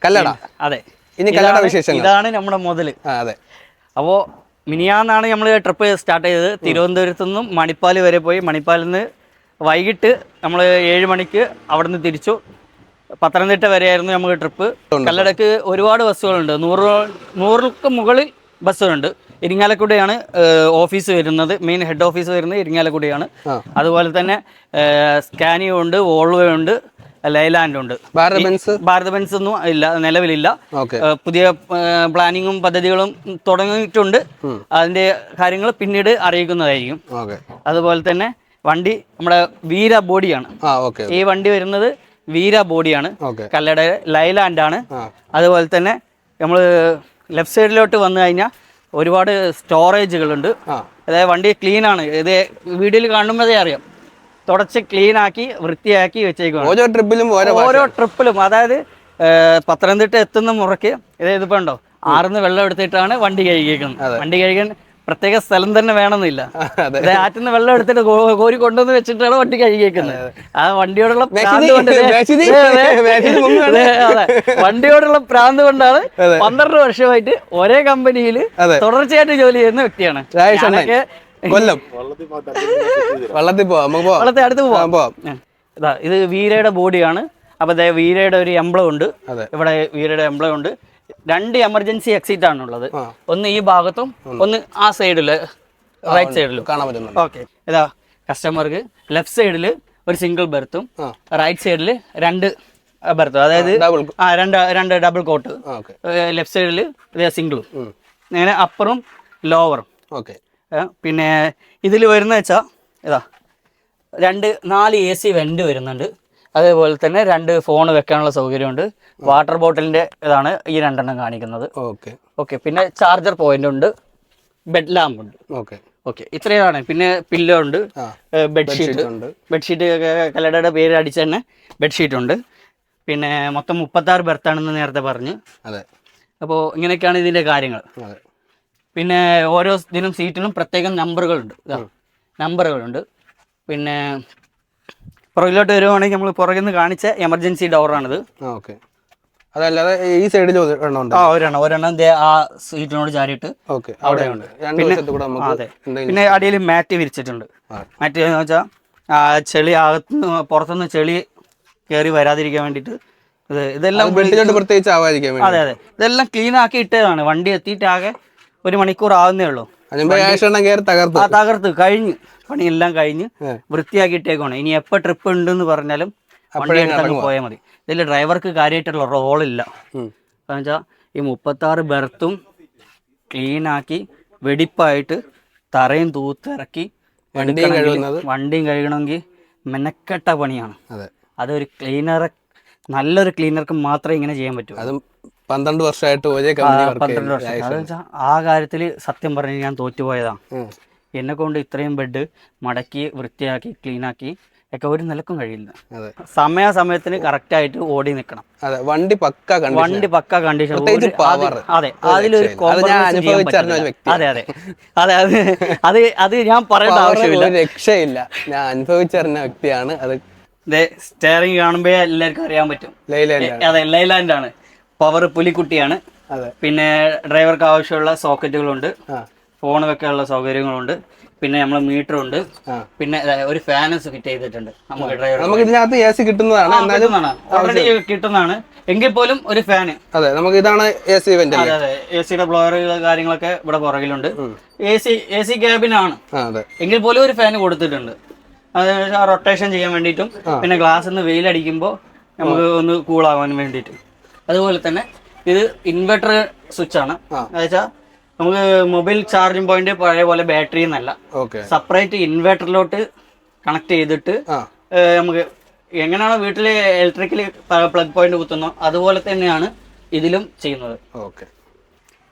കല്ലട. അതെ, ഇനി കല്ലട വിശേഷങ്ങൾ. ഇതാണ് നമ്മുടെ മുതല്. അതെ. അപ്പോൾ മിനിയാന്നാണ് നമ്മൾ ട്രിപ്പ് സ്റ്റാർട്ട് ചെയ്തത്. തിരുവനന്തപുരത്തു നിന്നും മണിപ്പാൽ വരെ പോയി. മണിപ്പാലിൽ നിന്ന് വൈകിട്ട് നമ്മൾ 7 മണിക്ക് അവിടെ നിന്ന് തിരിച്ചു. പത്തനംതിട്ട വരെയായിരുന്നു നമുക്ക് ട്രിപ്പ്. കല്ലടക്ക് ഒരുപാട് ബസ്സുകളുണ്ട്, 100ക്ക് മുകളിൽ ബസ്സുകളുണ്ട്. ഇരിങ്ങാലക്കുടയാണ് ഓഫീസ് വരുന്നത്, മെയിൻ ഹെഡ് ഓഫീസ് വരുന്നത് ഇരിങ്ങാലക്കുടയാണ്. അതുപോലെ തന്നെ സ്കാനിയോ ഉണ്ട്, വോൾവോ ഉണ്ട്, ലൈലാൻഡ് ഉണ്ട്. ഭാരത് ബെൻസ് ഒന്നും ഇല്ല, നിലവിലില്ല. പുതിയ പ്ലാനിങ്ങും പദ്ധതികളും തുടങ്ങിയിട്ടുണ്ട്. അതിന്റെ കാര്യങ്ങൾ പിന്നീട് അറിയിക്കുന്നതായിരിക്കും. അതുപോലെ തന്നെ വണ്ടി നമ്മുടെ വീര ബോഡിയാണ്. ഈ വണ്ടി വരുന്നത് വീര ബോഡിയാണ്, കല്ലട ലൈലാൻഡ് ആണ്. അതുപോലെ തന്നെ നമ്മൾ ലെഫ്റ്റ് സൈഡിലോട്ട് വന്നു കഴിഞ്ഞാൽ ഒരുപാട് സ്റ്റോറേജുകളുണ്ട്. അതായത് വണ്ടി ക്ലീൻ ആണ്. ഇത് വീഡിയോയിൽ കാണുമ്പോഴേ അറിയാം, തുടച്ച് ക്ലീൻ ആക്കി വൃത്തിയാക്കി വെച്ചേക്കും ഓരോ ട്രിപ്പിലും. അതായത് പത്തനംതിട്ട എത്തുന്ന മുറയ്ക്ക് ഇതിപ്പോ ഉണ്ടോ, ആറുന്ന് വെള്ളം എടുത്തിട്ടാണ് വണ്ടി കഴുകിയേക്കുന്നത്. വണ്ടി കഴുകാൻ പ്രത്യേക സ്ഥലം തന്നെ വേണമെന്നില്ല. ആറ്റിന്ന് വെള്ളം എടുത്തിട്ട് കോരി കൊണ്ടുവന്ന് വെച്ചിട്ടാണ് വണ്ടി കഴുകിയേക്കുന്നത്. ആ വണ്ടിയോടുള്ള പ്രാന്ത് കൊണ്ട്, വണ്ടിയോടുള്ള പ്രാന്ത് കൊണ്ടാണ് 12 വർഷമായിട്ട് ഒരേ കമ്പനിയിൽ തുടർച്ചയായിട്ട് ജോലി ചെയ്യുന്ന വ്യക്തിയാണ്. വള്ളത്തെ അടുത്ത് പോവാം. ഇത് വീരയുടെ ബോഡിയാണ്. അപ്പൊ വീരയുടെ ഒരു എംബ്ലം ഉണ്ട് ഇവിടെ, വീരയുടെ എംബ്ലം ഉണ്ട്. 2 എമർജൻസി എക്സിറ്റ് ആണുള്ളത്, ഒന്ന് ഈ ഭാഗത്തും ഒന്ന് ആ സൈഡില്, റൈറ്റ് സൈഡിലും കാണാൻ പറ്റുന്നു. ഓക്കെ, ഇതാ കസ്റ്റമർക്ക് ലെഫ്റ്റ് സൈഡില് ഒരു സിംഗിൾ ബെർത്തും റൈറ്റ് സൈഡില് 2 ബെർത്തും, അതായത് രണ്ട് ഡബിൾ കോട്ട്. ലെഫ്റ്റ് സൈഡില് സിംഗിളും, അങ്ങനെ അപ്പറും ലോവറും. പിന്നെ ഇതിൽ വരുന്ന വെച്ചാൽ ഇതാ 4 AC വെന്റ് വരുന്നുണ്ട്. അതേപോലെ തന്നെ 2 ഫോൺ വെക്കാനുള്ള സൗകര്യമുണ്ട്. വാട്ടർ ബോട്ടിലിന്റെ ഇതാണ് ഈ 2 കാണിക്കുന്നത്. ഓക്കെ, പിന്നെ ചാർജർ പോയിന്റ് ഉണ്ട്, ബെഡ് ലാമ്പ് ഉണ്ട്. ഓക്കെ, ഇത്രയാണ്. പിന്നെ പില്ലോ ഉണ്ട്, ബെഡ്ഷീറ്റ് കല്ലടയുടെ പേര് അടിച്ച് തന്നെ ബെഡ്ഷീറ്റ് ഉണ്ട്. പിന്നെ മൊത്തം 36 ബെർത്താണെന്ന് നേരത്തെ പറഞ്ഞു. അപ്പോൾ ഇങ്ങനെയൊക്കെയാണ് ഇതിന്റെ കാര്യങ്ങൾ. പിന്നെ ഓരോ ഇതിനും സീറ്റിനും പ്രത്യേകം നമ്പറുകളുണ്ട്. പിന്നെ പുറകിലോട്ട് വരുവാണെങ്കിൽ നമ്മൾ പുറകിൽ നിന്ന് കാണിച്ച എമർജൻസി ഡോറാണിത്. അതല്ലാതെ ഈ സൈഡിൽ ഒരെണ്ണം ആ സീറ്റിനോട് ചാരിയിട്ട് അവിടെയുണ്ട്. പിന്നെ അടിയിൽ മാറ്റ് വിരിച്ചിട്ടുണ്ട്. മാറ്റ് എന്ന് വെച്ചാൽ ചെളി പുറത്തുനിന്ന് ചെളി കയറി വരാതിരിക്കാൻ വേണ്ടിയിട്ട് ഇതെല്ലാം അതെ, ഇതെല്ലാം ക്ലീൻ ആക്കി ഇട്ടതാണ്. വണ്ടി എത്തിയിട്ട് ആകെ 1 മണിക്കൂർ ആവുന്നേ ഉള്ളൂ. തകർത്ത് കഴിഞ്ഞ് പണിയെല്ലാം കഴിഞ്ഞ് വൃത്തിയാക്കി ഇട്ടേക്കാണ്. ഇനി എപ്പോൾ ട്രിപ്പ് ഉണ്ടെന്ന് പറഞ്ഞാലും വണ്ടി എടുത്തങ്ങ് പോയാൽ മതി. ഇതിൽ ഡ്രൈവർക്ക് കാര്യമായിട്ടുള്ള റോളില്ല. കാരണം വെച്ചാൽ ഈ 36 ബെർത്തും ക്ലീനാക്കി വെടിപ്പായിട്ട് തറയും തൂത്തിറക്കി വണ്ടിയും കഴുകണമെങ്കിൽ മെനക്കെട്ട പണിയാണ്. അതൊരു നല്ലൊരു ക്ലീനർക്ക് മാത്രമേ ഇങ്ങനെ ചെയ്യാൻ പറ്റൂ. 12 വർഷമായിട്ട് 12 വർഷം. ആ കാര്യത്തിൽ സത്യം പറഞ്ഞ് ഞാൻ തോറ്റുപോയതാണ്. എന്നെ കൊണ്ട് ഇത്രയും ബെഡ് മടക്കി വൃത്തിയാക്കി ക്ലീനാക്കി ഒക്കെ ഒരു നിലക്കും കഴിയില്ല. സമയത്തിന് കറക്റ്റ് ആയിട്ട് ഓടി നിൽക്കണം. വണ്ടി പക്ക കണ്ടീഷൻ. അതെ, അതിലൊരു അത് ഞാൻ പറയേണ്ട ആവശ്യമില്ല, രക്ഷയില്ല. ഞാൻ അനുഭവിച്ചറിഞ്ഞ വ്യക്തിയാണ് അത്. സ്റ്റെയറിംഗ് കാണുമ്പോ എല്ലാവർക്കും അറിയാൻ പറ്റും. അതെ, ലൈലാൻഡ് ആണ്. പവർ പുലിക്കുട്ടിയാണ്. പിന്നെ ഡ്രൈവർക്ക് ആവശ്യമുള്ള സോക്കറ്റുകളുണ്ട്, ഫോൺ വെക്കാനുള്ള സൗകര്യങ്ങളുണ്ട്. പിന്നെ നമ്മളെ മീറ്റർ ഉണ്ട്. പിന്നെ ഒരു ഫാൻ ഫിറ്റ് ചെയ്തിട്ടുണ്ട്. നമുക്ക് ഇതിനകത്ത് AC കിട്ടുന്നതാണ് എങ്കിൽ പോലും ഒരു ഫാന്. അതെ, നമുക്ക് ഇതാണ് AC വെന്റ്. അതെ, AC-യുടെ ബ്ലോവർ കാര്യങ്ങളൊക്കെ ഇവിടെ പുറകിലുണ്ട്. AC ക്യാബിനാണ് എങ്കിൽ പോലും ഒരു ഫാൻ കൊടുത്തിട്ടുണ്ട്. അത് റൊട്ടേഷൻ ചെയ്യാൻ വേണ്ടിയിട്ടും പിന്നെ ഗ്ലാസ്സിൽ നിന്ന് വെയിലടിക്കുമ്പോൾ നമുക്ക് ഒന്ന് കൂളാവാൻ വേണ്ടിയിട്ട്. അതുപോലെ തന്നെ ഇത് ഇൻവെർട്ടർ സ്വിച്ച് ആണ്. എന്നുവെച്ചാൽ നമുക്ക് മൊബൈൽ ചാർജിങ് പോയിന്റ് പഴയ പോലെ ബാറ്ററി എന്നല്ല, സെപ്പറേറ്റ് ഇൻവെർട്ടറിലോട്ട് കണക്ട് ചെയ്തിട്ട് നമുക്ക് എങ്ങനെയാണോ വീട്ടിലെ ഇലക്ട്രിക്കൽ പ്ലഗ് പോയിന്റ് കുത്തുന്നോ അതുപോലെ തന്നെയാണ് ഇതിലും ചെയ്യുന്നത്.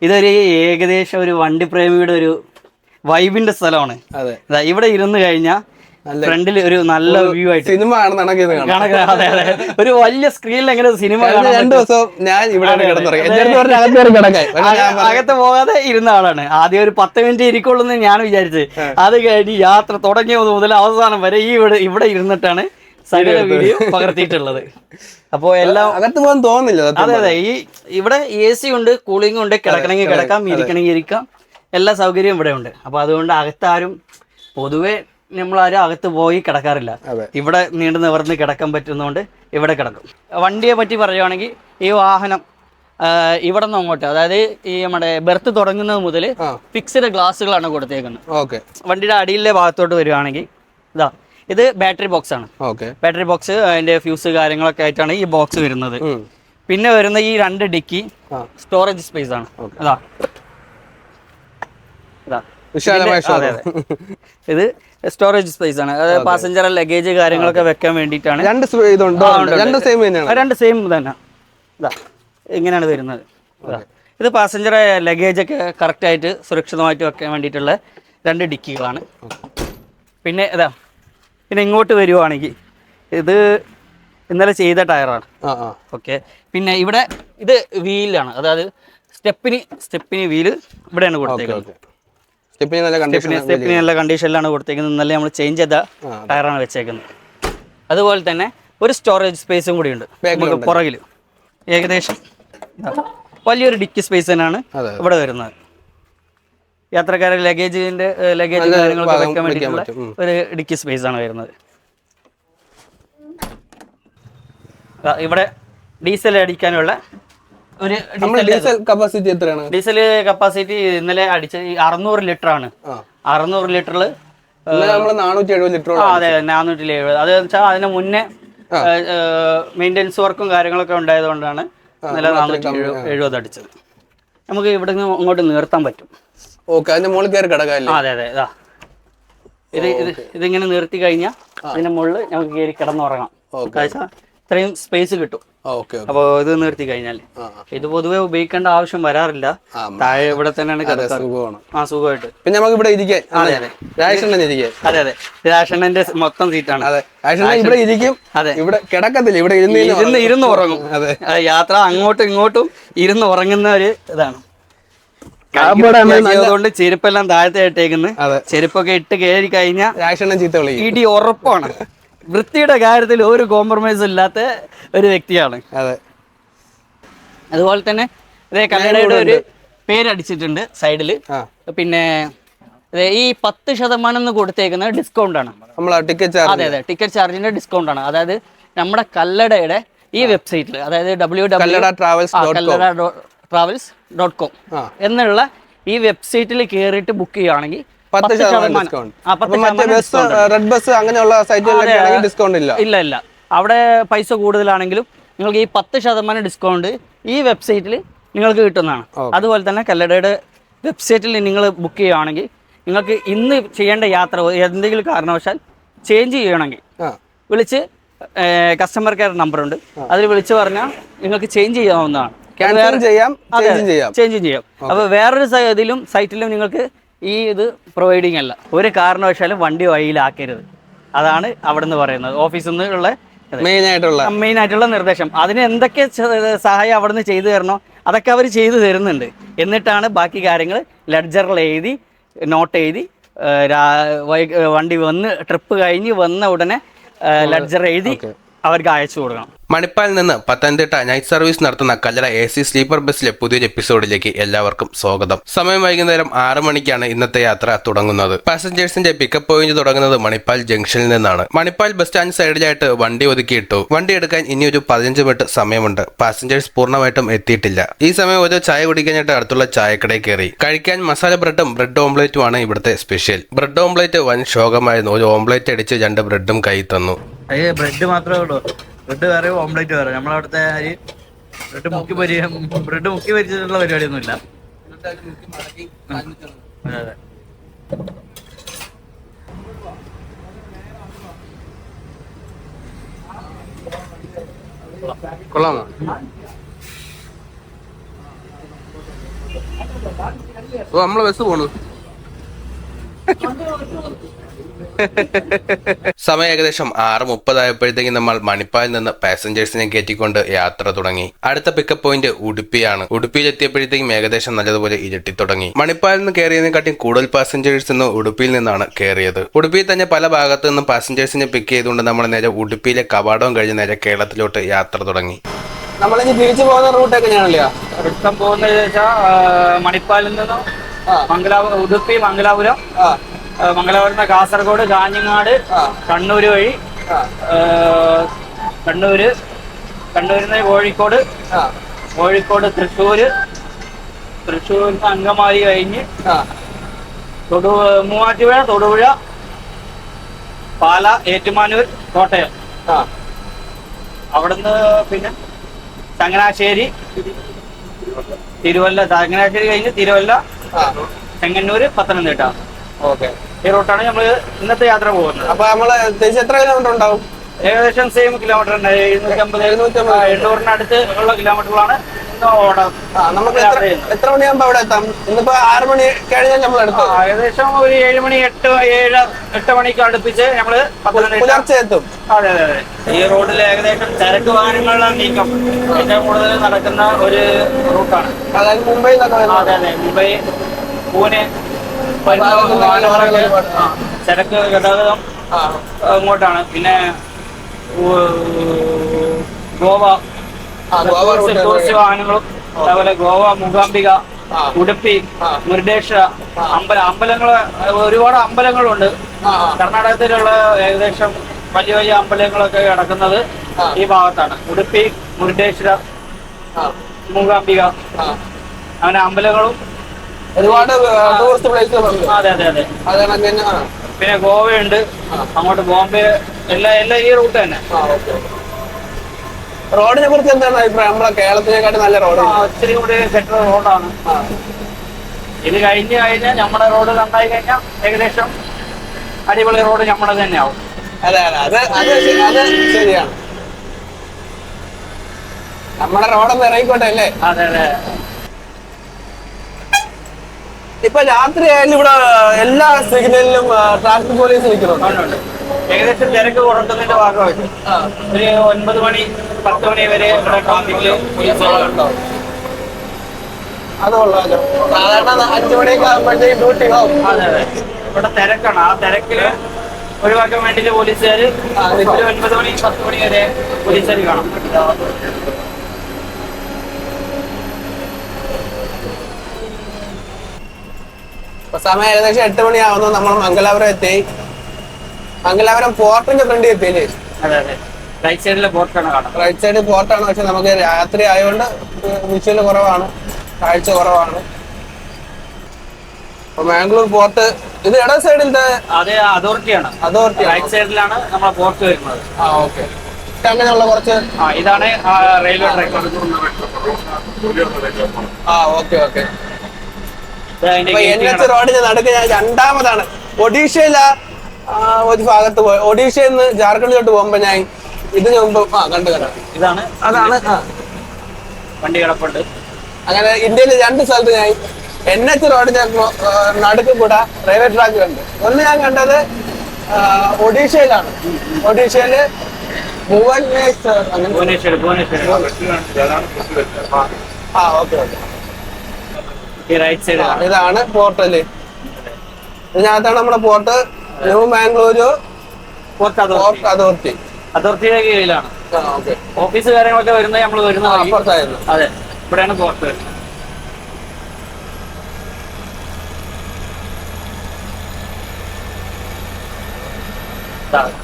ഇതൊരു ഏകദേശം ഒരു വണ്ടി പ്രേമിയുടെ ഒരു വൈബിന്റെ സ്ഥലമാണ്. ഇവിടെ ഇരുന്ന് കഴിഞ്ഞാൽ ഫ്രണ്ടിൽ ഒരു നല്ല വ്യൂ ആയിട്ട് സിനിമ ഒരു വലിയ സ്ക്രീനിൽ എങ്ങനെ സിനിമ അകത്ത് പോകാതെ ഇരുന്ന ആളാണ്. ആദ്യം ഒരു 10 മിനിറ്റ് ഇരിക്കുള്ളൂ എന്ന് ഞാൻ വിചാരിച്ചത്. അത് കഴിഞ്ഞ് യാത്ര തുടങ്ങിയത് മുതൽ അവസാനം വരെ ഇവിടെ ഇരുന്നിട്ടാണ് സകല വീഡിയോ പകർത്തിയിട്ടുള്ളത്. അപ്പോൾ എല്ലാം അകത്ത് പോകാൻ തോന്നുന്നില്ല. അതെ അതെ, ഈ ഇവിടെ AC ഉണ്ട്, കൂളിംഗ് ഉണ്ട്, കിടക്കണമെങ്കിൽ കിടക്കാം, ഇരിക്കണമെങ്കിൽ ഇരിക്കാം, എല്ലാ സൗകര്യവും ഇവിടെ ഉണ്ട്. അപ്പോൾ അതുകൊണ്ട് അകത്താരും പൊതുവെ നമ്മളാരും അകത്ത് പോയി കിടക്കാറില്ല. ഇവിടെ നീണ്ടു നിവർന്ന് കിടക്കാൻ പറ്റുന്നതുകൊണ്ട് ഇവിടെ കിടക്കും. വണ്ടിയെ പറ്റി പറയുകയാണെങ്കിൽ ഈ വാഹനം ഇവിടെ നിന്ന് അങ്ങോട്ട്, അതായത് ഈ നമ്മുടെ ബെർത്ത് തുടങ്ങുന്നത് മുതൽ ഫിക്സ്ഡ് ഗ്ലാസ്സുകളാണ് കൊടുത്തേക്കുന്നത്. വണ്ടിയുടെ അടിയിലെ ഭാഗത്തോട്ട് വരികയാണെങ്കിൽ ഇതാ, ഇത് ബാറ്ററി ബോക്സ് ആണ്. ബാറ്ററി ബോക്സ്, അതിന്റെ ഫ്യൂസ് കാര്യങ്ങളൊക്കെ ആയിട്ടാണ് ഈ ബോക്സ് വരുന്നത്. പിന്നെ വരുന്ന ഈ 2 ഡിക്കി സ്റ്റോറേജ് സ്പേസ് ആണ്. അതാ ഇത് സ്റ്റോറേജ് സ്പേസ് ആണ്. അതായത് പാസഞ്ചർ ലഗേജ് കാര്യങ്ങളൊക്കെ വെക്കാൻ വേണ്ടിയിട്ടാണ്. രണ്ട് സെയിം തന്നെ. ഇതാ ഇങ്ങനെയാണ് വരുന്നത്. ഇത് പാസഞ്ചർ ലഗേജ് ഒക്കെ കറക്റ്റായിട്ട് സുരക്ഷിതമായിട്ട് വെക്കാൻ വേണ്ടിയിട്ടുള്ള 2 ഡിക്കികളാണ്. പിന്നെ ഇതാ, പിന്നെ ഇങ്ങോട്ട് വരുവാണെങ്കിൽ ഇത് ഇന്നലെ ചെയ്ത ടയറാണ്. ഓക്കെ. പിന്നെ ഇവിടെ ഇത് വീലാണ്, അതായത് സ്റ്റെപ്പിന് വീല് ഇവിടെയാണ് കൊടുത്തേക്കുന്നത്. സ്റ്റെപ്പിന് നല്ല കണ്ടീഷനിലാണ് കൊടുത്തേക്കുന്നത്. ഇന്നലെ നമ്മൾ ചേഞ്ച് ചെയ്ത ടയറാണ് വെച്ചേക്കുന്നത്. അതുപോലെ തന്നെ ഒരു സ്റ്റോറേജ് സ്പേസും കൂടി ഉണ്ട് നമുക്ക് പുറകിൽ. ഏകദേശം വലിയൊരു ഡിക്കി സ്പേസ് തന്നെയാണ് ഇവിടെ വരുന്നത്. യാത്രക്കാരെ ലഗേജ് കാര്യങ്ങളൊക്കെ വെക്കാൻ വേണ്ടിയിട്ടുള്ള ഒരു ഡിക്കി സ്പേസ് ആണ് വരുന്നത്. ഇവിടെ ഡീസൽ അടിക്കാനുള്ള ഒരു ഡീസൽ കപ്പാസിറ്റി എത്രയാണ്? ഡീസൽ കപ്പാസിറ്റി ഇന്നലെ അടിച്ചത് 600 ലിറ്റർ ആണ്. 600 ലിറ്ററിൽ 470 ലിറ്റർ. അതെ, 470. അത് വെച്ചാൽ അതിന് മുന്നേ മെയിൻ്റെനൻസ് വർക്കും കാര്യങ്ങളൊക്കെ ഉണ്ടായതുകൊണ്ടാണ് ഇന്നലെ 470 അടിച്ചത്. നമുക്ക് ഇവിടെ നിന്ന് അങ്ങോട്ട് നിർത്താൻ പറ്റും. അതിന്റെ മുകളിൽ കയറി കിടക്കാല്ലേ? അതെ അതെ, ഇതാ ഇതിങ്ങനെ നിർത്തി കഴിഞ്ഞാൽ അതിന്റെ മുകളിൽ നമുക്ക് കയറി കിടന്നുറങ്ങാം. ഇത്രയും സ്പേസ് കിട്ടും. അപ്പോൾ ഇത് നിർത്തി കഴിഞ്ഞാൽ ഇത് പൊതുവെ ഉപയോഗിക്കേണ്ട ആവശ്യം വരാറില്ല. താഴെ ഇവിടെ തന്നെയാണ് കിടക്കാറ്. സുഖമായിട്ട്. പിന്നെ നമുക്ക് ഇവിടെ ഇരിക്കാൻ. അതെ അതെ, അതെ അതെ, രാഷണന്റെ മൊത്തം സീറ്റാണ്. ഇവിടെ ഇരിക്കും. അതെ, ഇവിടെ കിടക്കത്തില്ല, ഇവിടെ ഇരുന്ന് ഉറങ്ങും. യാത്ര അങ്ങോട്ടും ഇങ്ങോട്ടും ഇരുന്ന് ഉറങ്ങുന്ന ഒരു ഇതാണ്. അതുകൊണ്ട് ചെരുപ്പെല്ലാം താഴത്തെ ഇട്ടേക്കുന്നു. ചെരുപ്പൊക്കെ ഇട്ട് കയറി കഴിഞ്ഞാൽ ഇടി ഉറപ്പാണ്. വൃത്തിയുടെ കാര്യത്തിൽ ഒരു കോംപ്രമൈസും ഇല്ലാത്ത ഒരു വ്യക്തിയാണ്. അതുപോലെ തന്നെ കല്ലടയുടെ ഒരു പേരടിച്ചിട്ടുണ്ട് സൈഡിൽ. പിന്നെ ഈ 10% എന്ന് കൊടുത്തേക്കുന്ന ഡിസ്കൗണ്ട് ആണ്. അതെ അതെ, ടിക്കറ്റ് ചാർജിന്റെ ഡിസ്കൗണ്ട് ആണ്. അതായത് നമ്മുടെ കല്ലടയുടെ ഈ വെബ്സൈറ്റിൽ, അതായത് www.kalladatravels.com എന്നുള്ള ഈ വെബ്സൈറ്റിൽ കയറിയിട്ട് ബുക്ക് ചെയ്യുകയാണെങ്കിൽ 10% ഇല്ല. അവിടെ പൈസ കൂടുതലാണെങ്കിലും നിങ്ങൾക്ക് ഈ 10% ഡിസ്കൗണ്ട് ഈ വെബ്സൈറ്റിൽ നിങ്ങൾക്ക് കിട്ടുന്നതാണ്. അതുപോലെ തന്നെ കല്ലടയുടെ വെബ്സൈറ്റിൽ നിങ്ങൾ ബുക്ക് ചെയ്യുകയാണെങ്കിൽ നിങ്ങൾക്ക് ഇന്ന് ചെയ്യേണ്ട യാത്ര എന്തെങ്കിലും കാരണവശാൽ ചേഞ്ച് ചെയ്യണമെങ്കിൽ വിളിച്ച് കസ്റ്റമർ കെയർ നമ്പർ ഉണ്ട്, അതിൽ വിളിച്ച് പറഞ്ഞാൽ നിങ്ങൾക്ക് ചേഞ്ച് ചെയ്യാവുന്നതാണ്. ചേഞ്ച് ചെയ്യാം. അപ്പോൾ വേറൊരു സൈറ്റിലും നിങ്ങൾക്ക് ഈ ഇത് പ്രൊവൈഡിങ് അല്ല. ഒരു കാരണവശാലും വണ്ടി വഴിയിലാക്കരുത്. അതാണ് അവിടെ നിന്ന് പറയുന്നത്, ഓഫീസിൽ നിന്നുള്ള മെയിൻ ആയിട്ടുള്ള നിർദ്ദേശം. അതിന് എന്തൊക്കെ സഹായം അവിടെ നിന്ന് ചെയ്തു തരണോ അതൊക്കെ അവർ ചെയ്തു തരുന്നുണ്ട്. എന്നിട്ടാണ് ബാക്കി കാര്യങ്ങൾ ലെഡ്ജറിൽ എഴുതി നോട്ട് എഴുതി വണ്ടി ട്രിപ്പ് കഴിഞ്ഞ് വന്ന ഉടനെ ലെഡ്ജർ എഴുതി അവർക്ക് അയച്ചു കൊടുക്കണം. മണിപ്പാലിൽ നിന്ന് പത്തനംതിട്ട നൈറ്റ് സർവീസ് നടത്തുന്ന കല്ലട AC സ്ലീപ്പർ ബസ്സിലെ പുതിയൊരു എപ്പിസോഡിലേക്ക് എല്ലാവർക്കും സ്വാഗതം. സമയം വൈകുന്നേരം 6 മണിക്കാണ് ഇന്നത്തെ യാത്ര തുടങ്ങുന്നത്. പാസഞ്ചേഴ്സിന്റെ പിക്കപ്പ് പോയിന്റ് തുടങ്ങുന്നത് മണിപ്പാൽ ജംഗ്ഷനിൽ നിന്നാണ്. മണിപ്പാൽ ബസ് സ്റ്റാൻഡ് സൈഡിലായിട്ട് വണ്ടി ഒതുക്കിയിട്ടു. വണ്ടി എടുക്കാൻ ഇനി ഒരു 15 മിനിറ്റ് സമയമുണ്ട്. പാസഞ്ചേഴ്സ് പൂർണ്ണമായിട്ടും എത്തിയിട്ടില്ല. ഈ സമയം ഒരു ചായ കുടിക്കാനായിട്ട് അടുത്തുള്ള ചായക്കടയിൽ കയറി. കഴിക്കാൻ മസാല ബ്രെഡും ബ്രെഡ് ഓംപ്ലേറ്റും ആണ് ഇവിടുത്തെ സ്പെഷ്യൽ. ബ്രെഡ് ഓംപ്ലേറ്റ് വൻ ശോകമായിരുന്നു. ഒരു ഓംപ്ലേറ്റ് അടിച്ച് 2 ബ്രെഡും കൈ തന്നു. ബ്രെഡ് മാത്രമേ ഉള്ളൂ, ബ്രെഡ് വേറെ ഓംപ്ലേറ്റ് വേറെ. നമ്മളവിടുത്തെ അരി ബ്രെഡ് മുക്കി പരിച്ചിട്ടുള്ള പരിപാടിയൊന്നുമില്ല. കൊള്ളാമോ? നമ്മളെ ബസ് പോണു. സമയം ഏകദേശം 6:30 നമ്മൾ മണിപ്പാലിൽ നിന്ന് പാസഞ്ചേഴ്സിനെ കയറ്റിക്കൊണ്ട് യാത്ര തുടങ്ങി. അടുത്ത പിക്കപ്പ് പോയിന്റ് ഉടുപ്പിയാണ്. ഉടുപ്പിയിൽ എത്തിയപ്പോഴത്തേക്കും ഏകദേശം നല്ലതുപോലെ ഇരുട്ടി തുടങ്ങി. മണിപ്പാലിൽ നിന്ന് കയറിയതിനെക്കാട്ടി കൂടുതൽ പാസഞ്ചേഴ്സ് ഇന്ന് ഉടുപ്പിയിൽ നിന്നാണ് കയറിയത്. ഉടുപ്പിയിൽ തന്നെ പല ഭാഗത്തു നിന്നും പാസഞ്ചേഴ്സിനെ പിക്ക് ചെയ്തുകൊണ്ട് നമ്മൾ നേരെ ഉടുപ്പിയിലെ കവാടവും കഴിഞ്ഞ് നേരെ കേരളത്തിലോട്ട് യാത്ര തുടങ്ങി. നമ്മളിനി തിരിച്ചു പോകുന്ന റൂട്ട് എങ്ങനെയാണല്ലോ? റിട്ടേൺ പോകുന്നത് വെച്ചാൽ മണിപ്പാലിൽ നിന്നും ഉടുപ്പി മംഗലാപുരം, മംഗലാപുരം കാസർഗോഡ്, കാഞ്ഞങ്ങാട്, കണ്ണൂര് വഴി കണ്ണൂരിൽ നിന്ന് കോഴിക്കോട്, തൃശ്ശൂരിൽ നിന്ന് അങ്കമാലി കഴിഞ്ഞ് മൂവാറ്റുപുഴ, തൊടുപുഴ, പാല, ഏറ്റുമാനൂർ, കോട്ടയം. അവിടുന്ന് പിന്നെ ചങ്ങനാശ്ശേരി, തിരുവല്ല, ചങ്ങനാശ്ശേരി കഴിഞ്ഞ് തിരുവല്ല, ചെങ്ങന്നൂര്, പത്തനംതിട്ട. ഓക്കെ, ഈ റൂട്ടാണ് നമ്മൾ ഇന്നത്തെ യാത്ര പോകുന്നത്. അപ്പൊ നമ്മള് തിരിച്ച് എത്ര കിലോമീറ്റർ ഉണ്ടാവും? ഏകദേശം സെയിം കിലോമീറ്റർ ഉണ്ട്. 800 ഉള്ള കിലോമീറ്ററുകളാണ് ഇന്ന് ഓടാം. നമുക്ക് എത്ര മണിയാകുമ്പോ അവിടെ എത്താം? ഇന്നിപ്പോ 6 മണി കഴിഞ്ഞാൽ നമ്മൾ എടുക്കും. ഏകദേശം ഒരു 7 മണി 8 മണിക്ക് അടുപ്പിച്ച് നമ്മള് പുലർച്ചെ എത്തും. അതെ അതെ അതെ. ഈ റോഡിൽ ഏകദേശം ചരക്ക് വാഹനങ്ങളുടെ നീക്കം ഏറ്റവും കൂടുതൽ നടക്കുന്ന ഒരു റൂട്ടാണ്. അതായത് മുംബൈയിൽ നിന്നൊക്കെ. അതെ അതെ, മുംബൈ, പൂനെ, ചരക്ക് ഗതാഗതം അങ്ങോട്ടാണ്. പിന്നെ ഗോവ ടൂറിസ്റ്റ് വാഹനങ്ങളും, അതുപോലെ ഗോവ, മൂകാംബിക, ഉടുപ്പി, മുരുടേശ്വര അമ്പലങ്ങൾ, ഒരുപാട് അമ്പലങ്ങളുണ്ട്. കർണാടകത്തിലുള്ള ഏകദേശം വലിയ വലിയ അമ്പലങ്ങളൊക്കെ കിടക്കുന്നത് ഈ ഭാഗത്താണ്. ഉടുപ്പി, മുരുടേശ്വര, മൂകാംബിക, അങ്ങനെ അമ്പലങ്ങളും ഒരുപാട് ടൂറിസ്റ്റ് പ്ലേസുകളുണ്ട്. അതെ അതെ അതെ. പിന്നെ ഗോവയുണ്ട്, അങ്ങോട്ട് ബോംബെ, എല്ലാം ഈ റൂട്ട് തന്നെ. റോഡിനെ കുറിച്ച് എന്താണ് അഭിപ്രായം? നമ്മളെ കേരളത്തിനെക്കാട്ടി നല്ല റോഡ്, ഒത്തിരി കൂടി ബെറ്റർ റോഡാണ്. ഇത് കഴിഞ്ഞാൽ നമ്മുടെ റോഡ് നന്നായി കഴിഞ്ഞാൽ ഏകദേശം അടിപൊളി റോഡ് നമ്മുടെ തന്നെ ആവും. അതെ അതെ, അത് ശരിയാണ്. നമ്മുടെ റോഡൊന്ന് ഇറങ്ങിക്കോട്ടെ അല്ലേ? അതെ അതെ. ഇപ്പൊ രാത്രി ആയാലും ഇവിടെ എല്ലാ സിഗ്നലിലും ട്രാഫിക് പോലീസ് നിൽക്കുന്നുണ്ട്. ഏകദേശം തിരക്ക് കുറക്കുന്നതിന്റെ ഭാഗമായിട്ട് ഒരു 9 മണി 10 മണി വരെ ഇവിടെ ട്രാഫിക്കില് പോലീസുകളുണ്ടോ? അത് കൊള്ളാമല്ലോ. സാധാരണ 5 മണിയൊക്കെ ആകുമ്പോഴത്തേക്കും ഡ്യൂട്ടി ആവും. അതെ അതെ, ഇവിടെ തിരക്കാണ്. ആ തിരക്കില് ഒഴിവാക്കാൻ വേണ്ടിയിട്ട് പോലീസുകാർ 9 മണി 10 മണി വരെ പോലീസുകാർ കാണും. ഇപ്പൊ സമയം ഏകദേശം 8 മണിയാവുന്നു. നമ്മൾ മംഗലാപുരം എത്തി. മംഗലാപുരം പോർട്ടിന്റെ ഫ്രണ്ടിൽ എത്തിയില്ലേ? അതെ അതെ, റൈറ്റ് സൈഡിലെ പോർട്ടാണ് കാണുന്നത്. റൈറ്റ് സൈഡ് പോർട്ടാണ്, പക്ഷെ നമുക്ക് രാത്രി ആയതുകൊണ്ട് വിഷ്വല് കുറവാണ്, കാഴ്ച കുറവാണ്. അപ്പൊ മാംഗ്ലൂർ പോർട്ട് ഇത് ഇട സൈഡിലത്തെ അതെ അതോറിറ്റിയാണ്. റൈറ്റ് സൈഡിലാണ് നമ്മളെ പോർട്ട് വരുന്നത്. ഓക്കെ. അങ്ങനെയുള്ള കുറച്ച് ഇതാണ് railway track. Okay okay. NH റോഡിന് നടുക്ക് ഞാൻ രണ്ടാമതാണ്. ഒഡീഷയില ഒരു ഭാഗത്ത് പോയി, ഒഡീഷയിൽ നിന്ന് ജാർഖണ്ഡിലോട്ട് പോകുമ്പോ ഞാൻ ഇതിന് മുമ്പ് കണ്ടു. അതാണ് വണ്ടി കിടപ്പുണ്ട്. അങ്ങനെ ഇന്ത്യയിൽ 2 സ്ഥലത്ത് ഞാൻ NH റോഡിന് നടുക്ക് കൂടെ റെയിൽവേ ട്രാക്ക് കണ്ടു. ഒന്ന് ഞാൻ കണ്ടത് ഒഡീഷയിലാണ്. ഒഡീഷയില് ഭുവനേശ്വർ. ഇതാണ് പോർട്ടല്. ഇതിനകത്താണ് നമ്മുടെ പോർട്ട്. ന്യൂ മാംഗ്ലൂരു പോർട്ട് അതോറിറ്റിയുടെ കീഴിലാണ്. ഓഫീസ് കാര്യങ്ങളൊക്കെ വരുന്നത് നമ്മൾ വരുന്ന അപ്പുറത്തായിരുന്നു. അതെ, ഇവിടെയാണ് പോർട്ട്.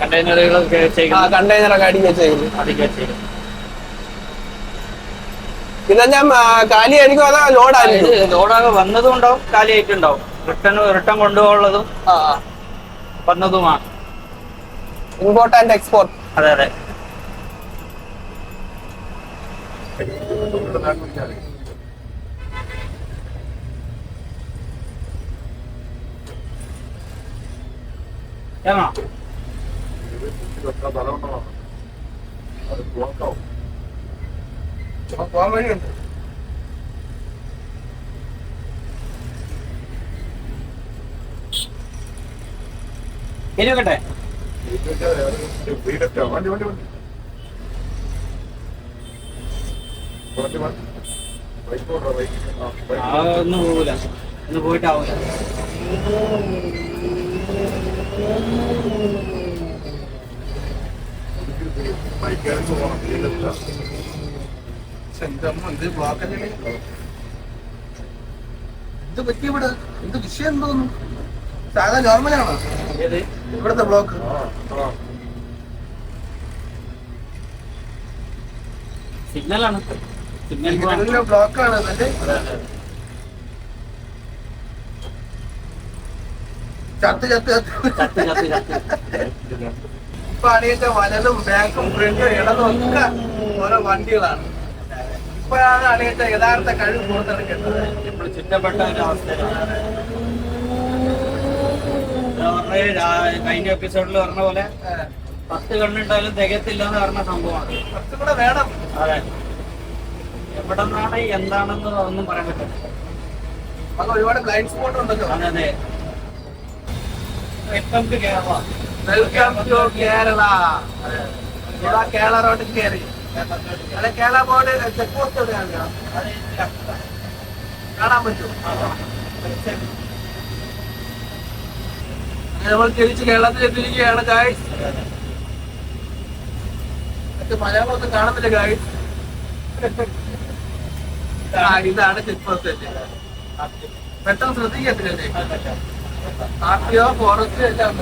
കണ്ടെയ്നറുകളൊക്കെ കണ്ടെയ്നറൊക്കെ അടുക്കി വെച്ചേക്കുന്നു. ഇതെല്ലാം കാലിയായിരിക്കും അതോ ലോഡായിരിക്കും? ലോഡാകെ വന്നതും ഉണ്ടാവും, കാലിയായിട്ടുണ്ടാവും. റിട്ടേൺ കൊണ്ടുപോകുന്നതും വന്നതുമാണ്. Import and export. അതെ അതെ. പോകാൻ വഴിയുണ്ട്. ഇരിക്കട്ടെ ഒന്നും പോകൂല, ഒന്ന് പോയിട്ടാവൂല. ഇത് പറ്റി ഇവിടെ എന്ത് വിഷയം എന്തോന്നു? സാധാ നോർമലാണോ ഇവിടുത്തെ ബ്ലോക്ക്? സിഗ്നലാണ്, സിഗ്നൽ ബ്ലോക്കാണ്. ചത്ത് ചത്ത് ചത്ത് ഇപ്പൊ അണിയിച്ച വലതും ബാക്കും ഫ്രണ്ടും ഇടതും ഒക്കെ ഓരോ വണ്ടികളാണ്. ഇപ്പോഴാണ് അണിയിച്ച യഥാർത്ഥ കഴിവ് പുറത്തെടുക്കേണ്ടത്. ഇപ്പോൾ ചുറ്റപ്പെട്ട ഒരു അവസ്ഥയിലാണ്. കഴിഞ്ഞ എപ്പിസോഡിൽ പറഞ്ഞ പോലെ 10 കണ്ണുണ്ടായാലും തികയത്തില്ല എന്ന് പറഞ്ഞ സംഭവമാണ്. കുറച്ചും കൂടെ വേണം. അതെ, എവിടെ നിന്നാണ് എന്താണെന്ന് ഒന്നും പറയാൻ പറ്റില്ല. അത് ഒരുപാട് ബ്ലൈൻഡ് സ്പോട്ട് ഉണ്ടല്ലോ. അതെ അതെ. Welcome to Kerala. Welcome to Kerala. Kerala റോഡിൽ കയറി. അതെ, കേരള ബോർഡ് ചെക്ക് പോസ്റ്റ് എവിടെയാണ് കാണാൻ പറ്റും. നമ്മൾ തിരിച്ച് കേരളത്തിൽ എത്തിയിരിക്കുകയാണ് ഗായ്സ്. മലയാളം ഒന്നും കാണുന്നില്ല ഗായ്സ്. ഇതാണ് ചെക്ക് പോസ്റ്റ്. പെട്ടെന്ന് ശ്രദ്ധിക്കത്തില്ലേ? ആർട്ടിയോ ഫോറസ്റ്റ് എല്ലാം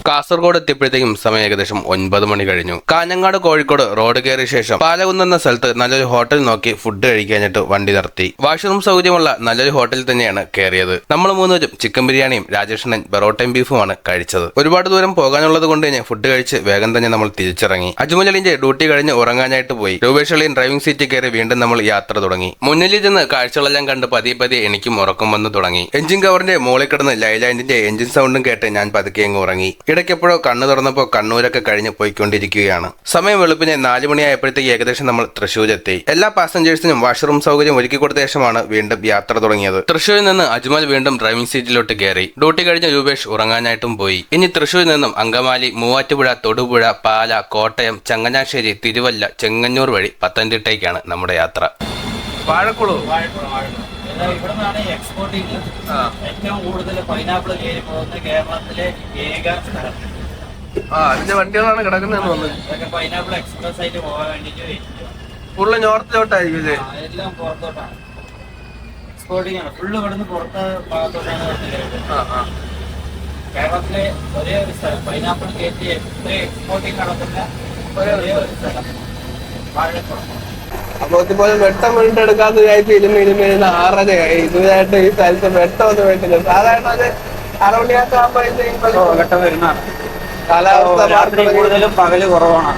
കാസർഗോഡ് എത്തിയപ്പോഴത്തേക്കും സമയം ഏകദേശം 9 മണി കഴിഞ്ഞു. കാഞ്ഞങ്ങാട് കോഴിക്കോട് റോഡ് കയറിയ ശേഷം പാലകുന്ന് എന്ന സ്ഥലത്ത് നല്ലൊരു ഹോട്ടൽ നോക്കി ഫുഡ് കഴിക്കാനായിട്ട് വണ്ടി നിർത്തി. വാഷ്റൂം സൗകര്യമുള്ള നല്ലൊരു ഹോട്ടലിൽ തന്നെയാണ് കയറിയത്. നമ്മൾ മൂന്നുപേരും ചിക്കൻ ബിരിയാണിയും രാജേഷണൻ ബെറോട്ടയും ബീഫുമാണ് കഴിച്ചത്. ഒരുപാട് ദൂരം പോകാനുള്ളത് കൊണ്ട് തന്നെ ഫുഡ് കഴിച്ച് വേഗം തന്നെ നമ്മൾ തിരിച്ചിറങ്ങി. അജ്മലിന്റെ ഡ്യൂട്ടി കഴിഞ്ഞ് ഉറങ്ങാനായിട്ട് പോയി. രൂപേഷളിയും ഡ്രൈവിംഗ് സീറ്റിൽ കയറി വീണ്ടും നമ്മൾ യാത്ര തുടങ്ങി. മുന്നിൽ ചെന്ന് കാഴ്ചകളെല്ലാം കണ്ട് പതിയെ പതിയെ എനിക്കും ഉറക്കം വന്ന് തുടങ്ങി. എഞ്ചിൻ കവറിന്റെ മുകളിൽ കിടന്ന് ലൈലാൻഡിന്റെ എഞ്ചിൻ സൗണ്ടും കേട്ട് ഞാൻ പതുക്കെ അങ്ങ് ഉറങ്ങി. ഇടയ്ക്കെപ്പോഴോ കണ്ണു തുറന്നപ്പോൾ കണ്ണൂരൊക്കെ കഴിഞ്ഞ് പോയിക്കൊണ്ടിരിക്കുകയാണ്. സമയം വെളുപ്പിനെ 4 മണിയായപ്പോഴത്തേക്ക് ഏകദേശം നമ്മൾ തൃശ്ശൂരെത്തി. എല്ലാ പാസഞ്ചേഴ്സിനും വാഷ്റൂം സൗകര്യം ഒരുക്കി കൊടുത്ത ശേഷമാണ് വീണ്ടും യാത്ര തുടങ്ങിയത്. തൃശ്ശൂരിൽ നിന്ന് അജ്മൽ വീണ്ടും ഡ്രൈവിംഗ് സീറ്റിലോട്ട് കയറി. ഡ്യൂട്ടി കഴിഞ്ഞ രൂപേഷ് ഉറങ്ങാനായിട്ടും പോയി. ഇനി തൃശ്ശൂരിൽ നിന്നും അങ്കമാലി, മൂവാറ്റുപുഴ, തൊടുപുഴ, പാല, കോട്ടയം, ചങ്ങനാശ്ശേരി, തിരുവല്ല, ചെങ്ങന്നൂർ വഴി പത്തനംതിട്ടയ്ക്കാണ് നമ്മുടെ യാത്ര. വാഴക്കുളു ഇവിടെ നിന്നാണ് എക്സ്പോർട്ടിങ് ഏറ്റവും കൂടുതൽ പൈനാപ്പിൾ കയറി പോകുന്ന കേരളത്തിലെ ഏക സ്ഥലം. അതിന്റെ വണ്ടികളാണ് കിടക്കുന്നതെന്ന് തോന്നുന്നു. ഇതൊക്കെ പൈനാപ്പിൾ എക്സ്പ്രസ് ആയിട്ട് പോകാൻ വേണ്ടിട്ട് ഫുള്ള് നോർത്തിലോട്ടായിരിക്കും അല്ലേ? എല്ലാം പുറത്തോട്ടാണ് എക്സ്പോർട്ടിങ് ആണ്. ഫുള്ള് ഇവിടുന്ന് പുറത്ത് ഭാഗത്തോട്ടാണ് കേരളത്തിലെ ഒരേ ഒരു സ്ഥലം പൈനാപ്പിൾ കയറ്റി എക്സ്പോർട്ടിങ് നടക്കുന്ന ഒരേ ഒരു സ്ഥലം വാഴക്കുളം. അപ്പൊ ഇതുപോലെ വെട്ടം വീണ്ടെടുക്കാത്ത വിചാരിച്ച് ഇരുന്ന് 6:30 ഇതുവരായിട്ട് ഈ സ്ഥലത്ത് വെട്ടമൊന്നും വേണ്ടില്ല. സാധാരണ അത് 6 മണിയൊക്കെ ആകുമ്പോഴത്തേക്കും വെട്ടം വരുന്നതാണ്. കാലാവസ്ഥ കൂടുതലും പകല് കുറവാണ്.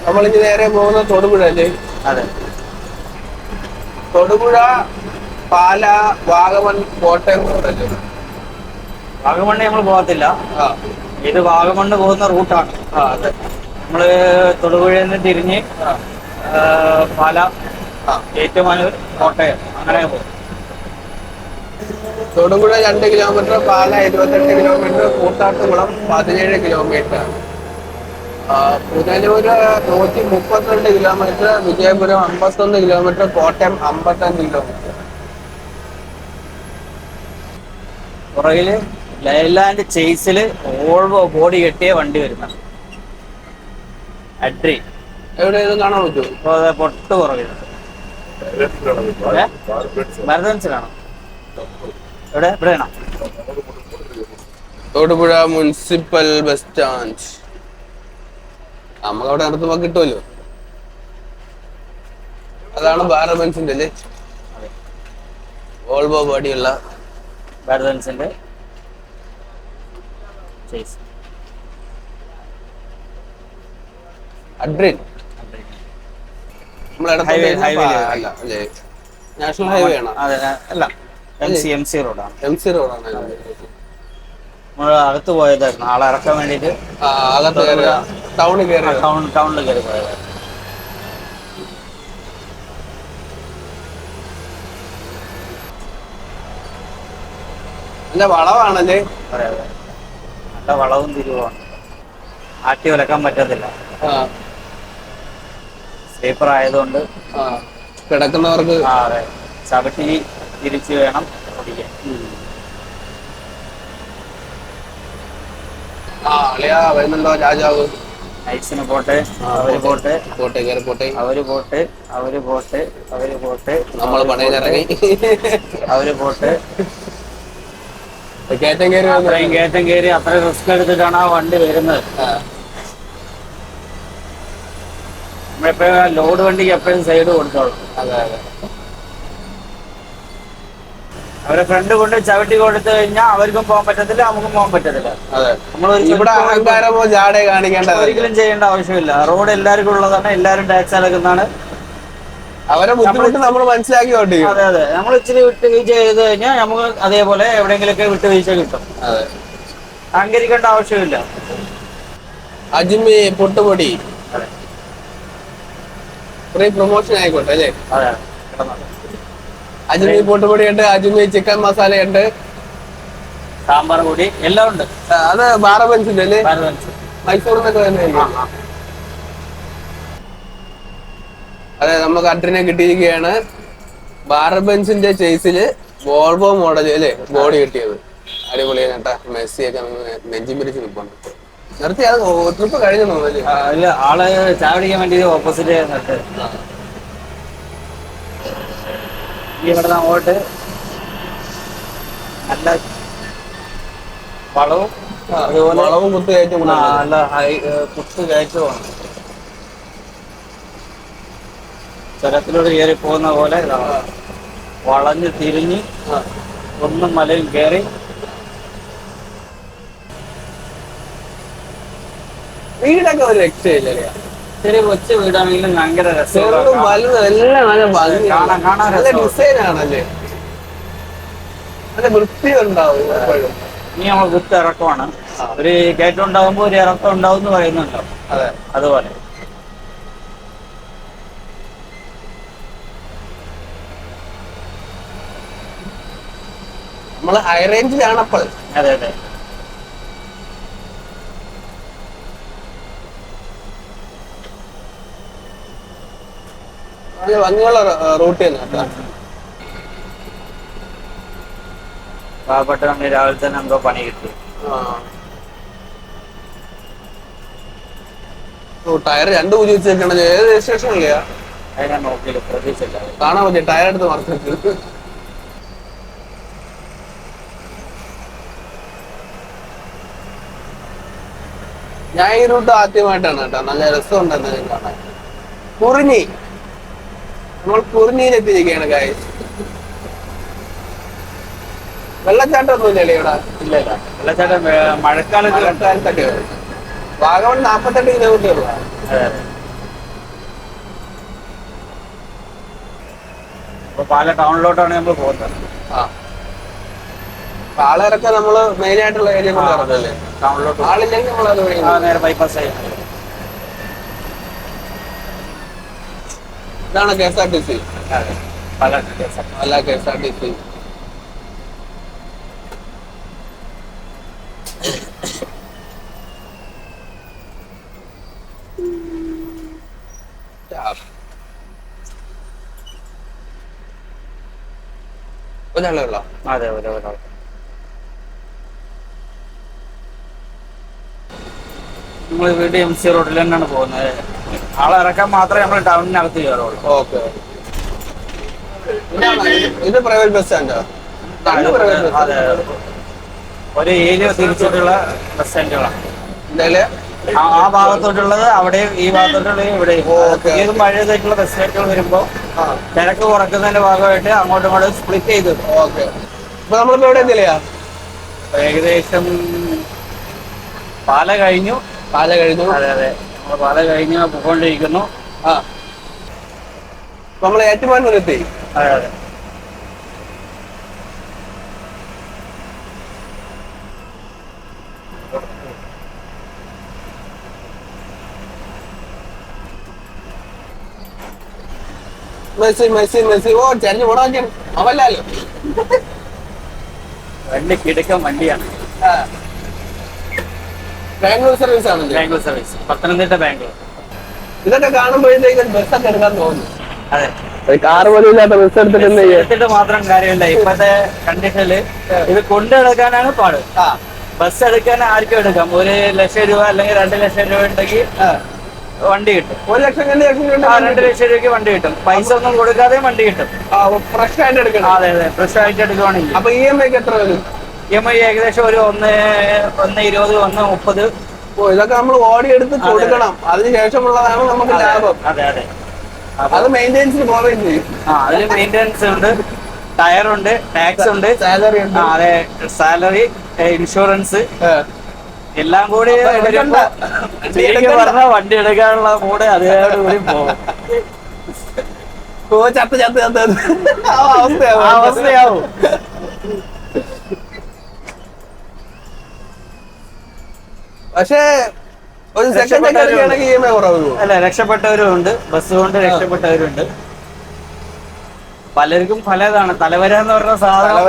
നമ്മളിനി നേരെ പോകുന്ന തൊടുപുഴ അല്ലേ? അതെ, തൊടുപുഴ, പാല, വാഗമൺ, കോട്ടയം റോഡല്ലേ? വാഗമണ്ണ് നമ്മൾ പോകത്തില്ല. ഇത് വാഗമണ്ണ് പോകുന്ന റൂട്ടാണ്. അതെ. നമ്മള് തൊടുപുഴയിൽ നിന്ന് തിരിഞ്ഞ് പാല, ഏറ്റുമാനൂർ, കോട്ടയം അങ്ങനെ പോകും. Thodupuzha 2 kilometre, Pala 28 kilometre, Koothattukulam 17 kilometre, Punalur 132 kilometre, Vijayapuram 51 kilometre, Kottayam 55 kilometre. പുറകില് ലൈലാൻഡ് ചേസില് ഓൾവോ ബോഡി കെട്ടിയ വണ്ടി വരുന്നത് അഡ്രി. എവിടെയൊന്നും കാണാൻ പറ്റുമോ? പൊട്ട് പുറകിൽ ഭരതൻസിലാണോ? എവിടെ എവിടെയാണോ? Thodupuzha municipal bus stand. നമുക്കവിടെ നടത്തുമ്പോ കിട്ടുമല്ലോ. അതാണ് ഭാരതൻസിന്റെ അല്ലേ? വോൾവോ ബോഡിയുള്ള ഭരതൻസിന്റെ ചേസ്. അഡ്രിൻ. നാഷണൽ ഹൈവേ ആണ്. അതെ, അല്ല എം സി റോഡാണ്. MC റോഡാണ്. നമ്മൾ അകത്ത് പോയതായിരുന്നു ആളെ ഇറക്കാൻ വേണ്ടിയിട്ട്. അകത്ത് ടൗണിൽ കയറി ടൗണിൽ കയറി പോയതായിരുന്നു. നല്ല വളവാണല്ലേ? അതെ അതെ, നല്ല വളവും തിരിവുമാണ്, ആട്ടി ഉലക്കാൻ പറ്റത്തില്ല. സ്ലീപ്പർ ആയതുകൊണ്ട് കിടക്കുന്നവർക്ക് അതെ ചവിട്ടി തിരിച്ച് വേണം ഓടിക്കാൻ. വരുന്നുണ്ടോ രാജാവ്? നൈറ്റ്സിന് പോട്ടെ, അവര് പോട്ടെ, പോട്ടെ കയറി പോട്ടെ, അവര് പോട്ടെ, അവര് പോട്ടെ, അവര് പോട്ടെ, നമ്മൾ പണിയിലിറങ്ങി അവര് പോട്ടെ. കയറ്റം കയറി അത്രയും കയറ്റം കയറി അത്രയും റിസ്ക് എടുത്തിട്ടാണ് ആ വണ്ടി വരുന്നത്. നമ്മളെപ്പോഴും ലോഡ് വണ്ടിക്ക് എപ്പോഴും സൈഡ് കൊടുത്തോളും. അതെ അതെ, അവരെ ഫ്രണ്ട് കൊണ്ട് ചവിട്ടി കൊടുത്തു കഴിഞ്ഞാൽ അവർക്കും പോകാൻ പറ്റത്തില്ല, നമുക്കും പോകാൻ പറ്റത്തില്ല. അതെ, നമ്മൾ ഇവിടെ അഹങ്കാരമോ ജാട കാണിക്കേണ്ടത് ഒരിക്കലും ചെയ്യേണ്ട ആവശ്യമില്ല. റോഡ് എല്ലാവർക്കും ഉള്ളതാണ്, എല്ലാവരും ടാക്സ് അടക്കുന്നതാണ്. അവരെ ബുദ്ധിമുട്ട് നമ്മൾ മനസ്സിലാക്കി ഓടിക്കും. അതെ അതെ, നമ്മൾ ഇച്ചിരി വിട്ടുവീഴ്ച ചെയ്ത് കഴിഞ്ഞാൽ നമുക്ക് അതേപോലെ എവിടെയെങ്കിലൊക്കെ വിട്ടുവീഴ്ച കിട്ടും. അതെ, അഹങ്കരിക്കേണ്ട ആവശ്യമില്ല. അജ്മി പൊട്ടുപൊടി ഫ്രീ പ്രൊമോഷൻ ആയിക്കോട്ടെ അല്ലേ? അതെ, അജ്മി പൊട്ടുപൊടി ഉണ്ട്, അജ്മി ചിക്കൻ മസാല ഉണ്ട്, സാമ്പാർ പൊടി എല്ലാം ഉണ്ട്. അത് ബാറബൻസിന്റെ അല്ലേ? മൈസൂരിൽ നിന്നൊക്കെ വരുന്നതായിരിക്കും. അതെ, നമുക്ക് അഡ്രിനെ കിട്ടിയിരിക്കുകയാണ്. ബാറബൻസിന്റെ ചേസില് വോൾവോ മോഡൽ അല്ലേ ബോഡി കിട്ടിയത്. അടിപൊളിയാണ് കേട്ടാ. മെസ്സിയൊക്കെ നെഞ്ചി പിരിച്ച് നിൽപ്പുണ്ട്. നിർത്തി, അത് ട്രിപ്പ് കഴിഞ്ഞു തോന്നുന്നു. ഇല്ല, ആള് ചാവടിക്കാൻ വേണ്ടി ഓപ്പോസിറ്റ് നിർത്തി. ഇവിടെ അങ്ങോട്ട് നല്ല വളവും അതുപോലെ വളവും കുത്തു കയറ്റും നല്ല ഹൈ കുത്ത് കയറ്റമാണ്. ചരത്തിലൂടെ കയറി പോകുന്ന പോലെ വളഞ്ഞ് തിരിഞ്ഞ് ഒന്നും മലയും കയറി. വീടൊക്കെ ഒരു രക്ഷയില്ലേ? ചെറിയ കൊച്ചു വീടാണെങ്കിലും ഭയങ്കര ചെറുതും വലുതും എല്ലാം നല്ല ഭംഗി, കാണാൻ നല്ല ഡിസൈൻ ആണല്ലേ, നല്ല വൃത്തി ഉണ്ടാവും എപ്പോഴും. ഇനി നമ്മൾ കുത്ത് ഇറക്കമാണ്. ഒരു കയറ്റം ഉണ്ടാകുമ്പോൾ ഒരു ഇറക്കം ഉണ്ടാവും എന്ന് പറയുന്നുണ്ടോ? അതെ, അതുപോലെ നമ്മള് ഹൈ റേഞ്ചിലാണ് അപ്പോൾ. അതെ അതെ, നല്ല ഭംഗിയുള്ള റൂട്ട് തന്നെ കേട്ടോ. പാവപ്പെട്ട നമ്മൾ രാവിലെ തന്നെ എന്തോ പണി കിട്ടി. ടയർ രണ്ട് പൂജ വെച്ചേക്കണത് ഏത് രജിസ്ട്രേഷനില്ല? അത് ഞാൻ നോക്കിയില്ല, പ്രതീക്ഷിച്ചില്ല. കാണാൻ പറ്റിയ ടയർ എടുത്ത് മറച്ചു. ഞാൻ ഈ റൂട്ട് ആദ്യമായിട്ടാണ് കേട്ടോ. നല്ല രസമുണ്ടെന്ന് കാണാൻ. കുറിഞ്ഞി, നമ്മൾ കുറിഞ്ഞിയിലെത്തിയിരിക്കുകയാണ് കാര്യം. വെള്ളച്ചാട്ടം ഒന്നുമില്ലല്ലേ ഇവിടെ? ഇല്ല ഇല്ല, വെള്ളച്ചാട്ടം മഴക്കാലത്തൊക്കെ. വാഗമൺ 48 കിലോമീറ്റർ ഉള്ളൂ. അതെ അതെ, അപ്പൊ പാല ടൗണിലോട്ടാണ് നമ്മൾ പോകുന്നത്. ആളിറക്കം നമ്മള് മെയിൻ ആയിട്ടുള്ള ഏരിയ കൊണ്ട് ഇറക്കല്ലേ. ടൗണിലോട്ട് ആളില്ലെങ്കിൽ നമ്മളത് നേരെ ബൈപ്പാസ് ആയി. ഇതാണ് KSRTC. പല അല്ല KSRTC. ഒരാളേ ഉള്ളോ? അതെ ഒരാൾ. നമ്മൾ വീട് MC റോഡിൽ തന്നെയാണ് പോകുന്നത്. ആളെ ഇറക്കാൻ മാത്രമേ നമ്മൾ ടൗണിനകത്ത് കയറുള്ളൂ. ഓക്കെ, ഇത് പ്രൈവറ്റ് ബസ് സ്റ്റാൻഡോ? അതെ, ഒരു ഏരിയ തിരിച്ചിട്ടുള്ള ബസ് സ്റ്റാൻഡുകളാണ്. എന്തായാലും ആ ഭാഗത്തോട്ടുള്ളത് അവിടെയും ഈ ഭാഗത്തോട്ടുള്ളത് ഇവിടെയും. പുതിയതും പഴയതായിട്ടുള്ള ബസ് സ്റ്റാൻഡുകൾ വരുമ്പോൾ തിരക്ക് കുറക്കുന്നതിന്റെ ഭാഗമായിട്ട് അങ്ങോട്ടും ഇങ്ങോട്ടും സ്പ്ലിറ്റ് ചെയ്തു. ഓക്കെ, ഇപ്പൊ നമ്മളിപ്പോ എവിടെ എത്തില്ലയാ? ഏകദേശം പാല കഴിഞ്ഞു. പാല കഴിഞ്ഞു. അതെ അതെ, നമ്മൾ പാല കഴിഞ്ഞു പോയിക്കൊണ്ടിരിക്കുന്നു. നമ്മൾ ഏറ്റുമാനൂർ എത്തി. അതെ അതെ, മെസ്സി മെസ്സി മെസ്സി ഓ ചെറിയ ഓടാക്കിയാണ് അവല്ലല്ലോ. വണ്ടി കിടക്കാൻ വണ്ടിയാണ്. ബാംഗ്ലൂർ സർവീസ് ആണല്ലേ? ബാംഗ്ലൂർ സർവീസ്, പത്തനംതിട്ട ബാംഗ്ലൂർ. ഇതൊക്കെ കാണുമ്പോഴത്തേക്കും ബസ്സൊക്കെ എടുക്കാൻ തോന്നുന്നു. അതെ, കാറ് പോലും ഇല്ലാത്ത ബസ് എടുത്തിട്ട് മാത്രം കാര്യമില്ല. ഇപ്പോഴത്തെ കണ്ടീഷനില് ഇത് കൊണ്ടെടുക്കാനാണ് പാട്. ബസ് എടുക്കാൻ ആർക്കും എടുക്കാം. 1,00,000 രൂപ അല്ലെങ്കിൽ 2,00,000 രൂപ ഉണ്ടെങ്കിൽ വണ്ടി കിട്ടും. 1 ലക്ഷം 2 ലക്ഷം 2 ലക്ഷം രൂപയ്ക്ക് വണ്ടി കിട്ടും. പൈസ ഒന്നും കൊടുക്കാതെ വണ്ടി കിട്ടും. ഫ്രഷ് ആയിട്ട് എടുക്കണം. അതെ അതെ, ഫ്രഷ് ആയിട്ട് എടുക്കുവാണെങ്കിൽ. അപ്പൊ EMI എത്ര വരും? EMI ഏകദേശം ഒരു 1,20, 1,30. ഓ, ഇതൊക്കെ നമ്മൾ ഓടി എടുത്ത് കൊടുക്കണം. അതിനുശേഷമുള്ളതാണ് നമുക്ക് ലാഭം. അതെ അതെ, അത് മെയിൻ്റെനൻസിന് പോവുകയും ചെയ്യും. അതിൽ മെയിൻ്റെനൻസ് ഉണ്ട്, ടയർ ഉണ്ട്, ടാക്സ് ഉണ്ട്, സാലറി ഉണ്ട്. അതെ, സാലറി, ഇൻഷുറൻസ് എല്ലാം കൂടി പറഞ്ഞ വണ്ടി എടുക്കാനുള്ള മൂടെ അതോട് കൂടി പോകും. ഓ, ചത്ത് ചത്ത് ചത്ത് അവസ്ഥയാവും. പക്ഷേ ഒരു സെക്കൻഡ് എടുക്കുകയാണെങ്കിൽ EMI കുറവ്. അല്ല, രക്ഷപ്പെട്ടവരും ഉണ്ട്, ബസ് കൊണ്ട് രക്ഷപ്പെട്ടവരുണ്ട്. പലർക്കും പലതാണ്. തലവര എന്ന് പറഞ്ഞ സാധനം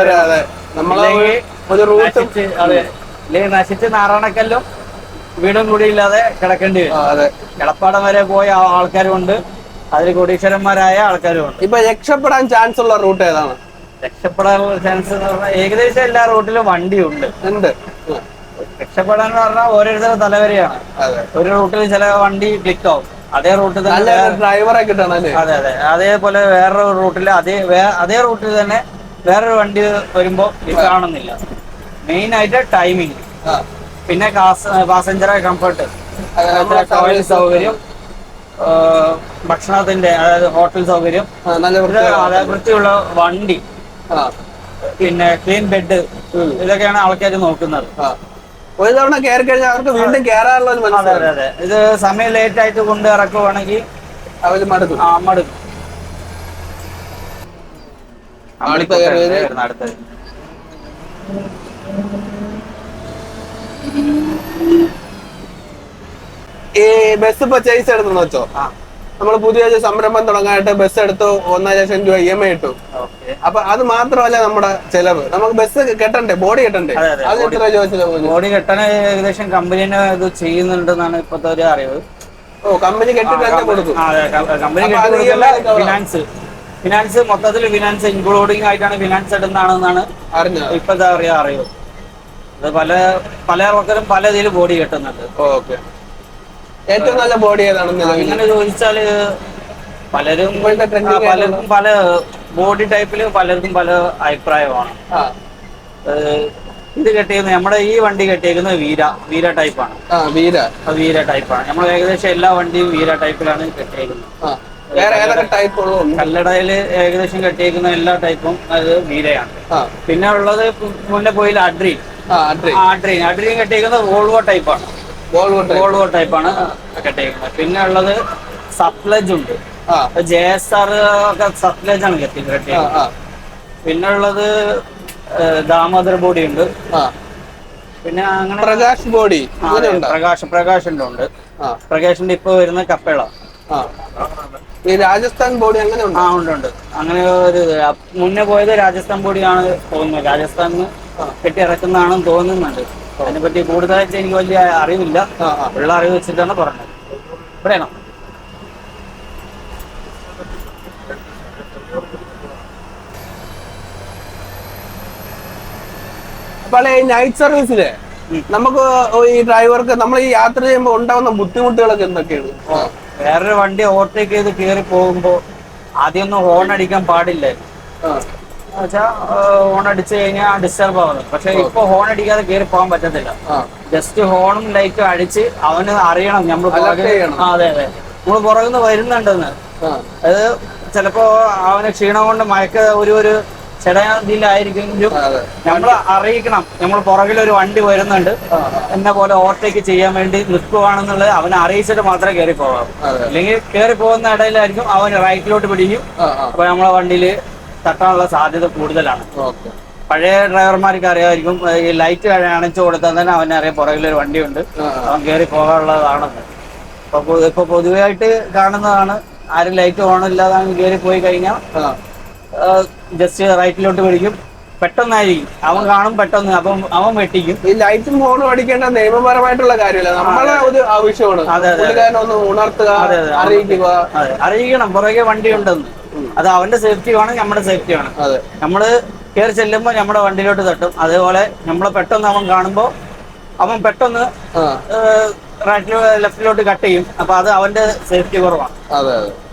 നശിച്ച് നാറാണക്കല്ലും വീടും കൂടി ഇല്ലാതെ കിടക്കേണ്ടി വരും. കിടപ്പാടം വരെ പോയ ആൾക്കാരുമുണ്ട്, അതിൽ കോടീശ്വരന്മാരായ ആൾക്കാരുമുണ്ട്. ഇപ്പൊ രക്ഷപ്പെടാൻ ചാൻസ് ഉള്ള റൂട്ട് ഏതാണ്? രക്ഷപ്പെടാനുള്ള ചാൻസ് എന്ന് പറഞ്ഞാൽ ഏകദേശം എല്ലാ റൂട്ടിലും വണ്ടിയുണ്ട്. രക്ഷപ്പെടാൻ പറഞ്ഞാൽ ഓരോരുത്തരുടെ തലവരെയാണ്. ഒരു റൂട്ടിൽ ചില വണ്ടി ക്ലിക്ക് ആവും, അതേ റൂട്ടിൽ തന്നെ ഡ്രൈവറെ കിട്ടണം. അതെ അതെ, അതേപോലെ വേറൊരു റൂട്ടിൽ അതേ റൂട്ടിൽ തന്നെ വേറൊരു വണ്ടി വരുമ്പോ ഇത് കാണുന്നില്ല. മെയിൻ ആയിട്ട് ടൈമിങ്, പിന്നെ പാസഞ്ചറെ കംഫർട്ട്, ടോയ്ലറ്റ് സൗകര്യം, ഭക്ഷണത്തിന്റെ അതായത് ഹോട്ടൽ സൗകര്യം, വൃത്തിയുള്ള വണ്ടി, പിന്നെ ക്ലീൻ ബെഡ്, ഇതൊക്കെയാണ് ആൾക്കാർ നോക്കുന്നത്. ഒരു തവണ കയറി കഴിഞ്ഞാൽ അവർക്ക് വീണ്ടും കയറാനുള്ള. അതെ അതെ, ഇത് സമയം ലേറ്റ് ആയിട്ട് കൊണ്ട് ഇറക്കുവാണെങ്കിൽ അവര് മടുക്കും. മടുക്കും. അടുത്തത് ഈ ബസ് ഇപ്പൊ ചേസ് എടുത്തെന്ന് വെച്ചോ, നമ്മൾ പുതിയ സംരംഭം തുടങ്ങാനായിട്ട് ബസ് എടുത്തു, 1,00,000 രൂപ EMI ഇട്ടു. അപ്പൊ അത് മാത്രമല്ല നമ്മുടെ ചെലവ്, നമുക്ക് ബസ് കെട്ടണ്ടേ, ബോഡി കെട്ടണ്ടേ? അത് എത്ര ചോദിച്ചത്? ബോഡി കെട്ടാൻ ഏകദേശം കമ്പനിനെ ഇത് ചെയ്യുന്നുണ്ടെന്നാണ് ഇപ്പോഴത്തെ ഒരു അറിവ്. ഓ, കമ്പനി കെട്ടിട്ട് കൊടുക്കും. കമ്പനി ഫിനാൻസ് മൊത്തത്തിൽ ഫിനാൻസ് ഇൻക്ലൂഡിംഗ് ആയിട്ടാണ് ഫിനാൻസ് എടുക്കുന്നതാണെന്നാണ് ഇപ്പോഴത്തെ അറിവ്. അത് പല ആൾക്കാരും പല ഇതിൽ ബോഡി കെട്ടുന്നുണ്ട്. ഓക്കെ, ഏറ്റവും നല്ല ബോഡി ഏതാണെന്ന് അങ്ങനെ ചോദിച്ചാല് പലർക്കും പല ബോഡി ടൈപ്പില് പലർക്കും പല അഭിപ്രായമാണ്. ഇത് കെട്ടിയിരിക്കുന്നത് നമ്മുടെ ഈ വണ്ടി കെട്ടിയിരിക്കുന്നത് വീര ടൈപ്പാണ്. വീര ടൈപ്പാണ്. നമ്മൾ ഏകദേശം എല്ലാ വണ്ടിയും വീര ടൈപ്പിലാണ് കെട്ടിയിരിക്കുന്നത്. കല്ലടയില് ഏകദേശം കെട്ടിയിരിക്കുന്ന എല്ലാ ടൈപ്പും അത് വീരയാണ്. പിന്നെ ഉള്ളത് മുന്നേ പോയില്ല അഡ്രീൻ കെട്ടിയിരിക്കുന്നത് വോൾവോ ടൈപ്പാണ്. വോൾവോ ടൈപ്പാണ് കെട്ടിയിരിക്കുന്നത്. പിന്നെ ഉള്ളത് സത്ലജ് ഉണ്ട്, JSR ഒക്കെ സത്ലജ് ആണ് കെട്ടിയിരിക്കുന്നത്. പിന്നെ ഉള്ളത് ദാമോദർ ബോഡി ഉണ്ട്. പിന്നെ അങ്ങനെ പ്രകാശ് ബോഡി, പ്രകാശിന്റെ ഉണ്ട്. പ്രകാശിന്റെ ഇപ്പൊ വരുന്ന കപ്പേള. ഈ രാജസ്ഥാൻ ബോഡി അങ്ങനെ ഉണ്ട്. അങ്ങനെ ഒരു മുന്നേ പോയത് രാജസ്ഥാൻ ബോഡിയാണ് തോന്നുന്നത്. രാജസ്ഥാനിൽ കെട്ടി ഇറക്കുന്നതാണെന്ന് തോന്നുന്നുണ്ട്. അതിനെപ്പറ്റി കൂടുതലായിട്ട് എനിക്ക് വലിയ അറിവില്ല. ഉള്ള അറിവ് വെച്ചിട്ടാണ് പറഞ്ഞത്. ഇവിടെയാണോ? അപ്പോൾ ഈ നൈറ്റ് സർവീസില് നമുക്ക് ഈ ഡ്രൈവർക്ക് നമ്മൾ ഈ യാത്ര ചെയ്യുമ്പോൾ ഉണ്ടാവുന്ന ബുദ്ധിമുട്ടുകളൊക്കെ എന്തൊക്കെയാണ്? വേറൊരു വണ്ടി ഓവർടേക്ക് ചെയ്ത് കയറി പോകുമ്പോ ആദ്യമൊന്നും ഹോൺ അടിക്കാൻ പാടില്ലായിരുന്നു. ഹോൺ അടിച്ചു കഴിഞ്ഞാൽ ഡിസ്റ്റർബ് ആവുന്നത്. പക്ഷെ ഇപ്പൊ ഹോൺ അടിക്കാതെ കയറി പോകാൻ പറ്റത്തില്ല. ജസ്റ്റ് ഹോണും ലൈറ്റും അടിച്ച് അവന് അറിയണം നമ്മൾ അതെ അതെ നമ്മൾ പുറകുന്ന് വരുന്നുണ്ടെന്ന്. അത് ചിലപ്പോ അവന് ക്ഷീണം കൊണ്ട് ഒരു ചെടയിലായിരിക്കെങ്കിലും നമ്മൾ അറിയിക്കണം, നമ്മൾ പുറകിലൊരു വണ്ടി വരുന്നുണ്ട്, എന്നെ പോലെ ഓവർടേക്ക് ചെയ്യാൻ വേണ്ടി നിൽക്കുവാണെന്നുള്ളത് അവനെ അറിയിച്ചിട്ട് മാത്രമേ കയറി പോകാവൂ. അല്ലെങ്കിൽ കയറി പോകുന്ന ഇടയിലായിരിക്കും അവൻ റൈറ്റിലോട്ട് പിടിക്കും. അപ്പൊ നമ്മളെ വണ്ടിയിൽ തട്ടാനുള്ള സാധ്യത കൂടുതലാണ്. പഴയ ഡ്രൈവർമാർക്ക് അറിയാമായിരിക്കും, ഈ ലൈറ്റ് അണച്ചു കൊടുത്താൽ തന്നെ അവനറിയാം പുറകിലൊരു വണ്ടിയുണ്ട്, അവൻ കയറി പോകാനുള്ളതാണെന്ന്. ഇപ്പൊ പൊതുവായിട്ട് കാണുന്നതാണ് ആരും ലൈറ്റ് ഓൺ ഇല്ലാതെ കയറി പോയി കഴിഞ്ഞാൽ ജസ്റ്റ് റൈറ്റിലോട്ട് പിടിക്കും, പെട്ടെന്നായിരിക്കും അവൻ കാണും, പെട്ടെന്ന് അപ്പം അവൻ വെട്ടിക്കും. ഈ ലൈറ്റും ഫോണും അടിക്കേണ്ട നിയമപരമായിട്ടുള്ള കാര്യമല്ല, നമ്മളെ ഒരു ആവശ്യമാണ്. ഒന്ന് ഉണർത്തുക, അറിയിക്കുക. അറിയിക്കണം പുറകെ വണ്ടി ഉണ്ടെന്ന്. അത് അവന്റെ സേഫ്റ്റി വേണം, നമ്മുടെ സേഫ്റ്റി വേണം. നമ്മള് കയറി ചെല്ലുമ്പോ നമ്മുടെ വണ്ടിയിലോട്ട് തട്ടും. അതേപോലെ നമ്മളെ പെട്ടെന്ന് അവൻ കാണുമ്പോ അവൻ പെട്ടെന്ന് റൈറ്റിലോ ലെഫ്റ്റിലോട്ട് കട്ട് ചെയ്യും. അപ്പൊ അത് അവന്റെ സേഫ്റ്റി കുറവാണ്.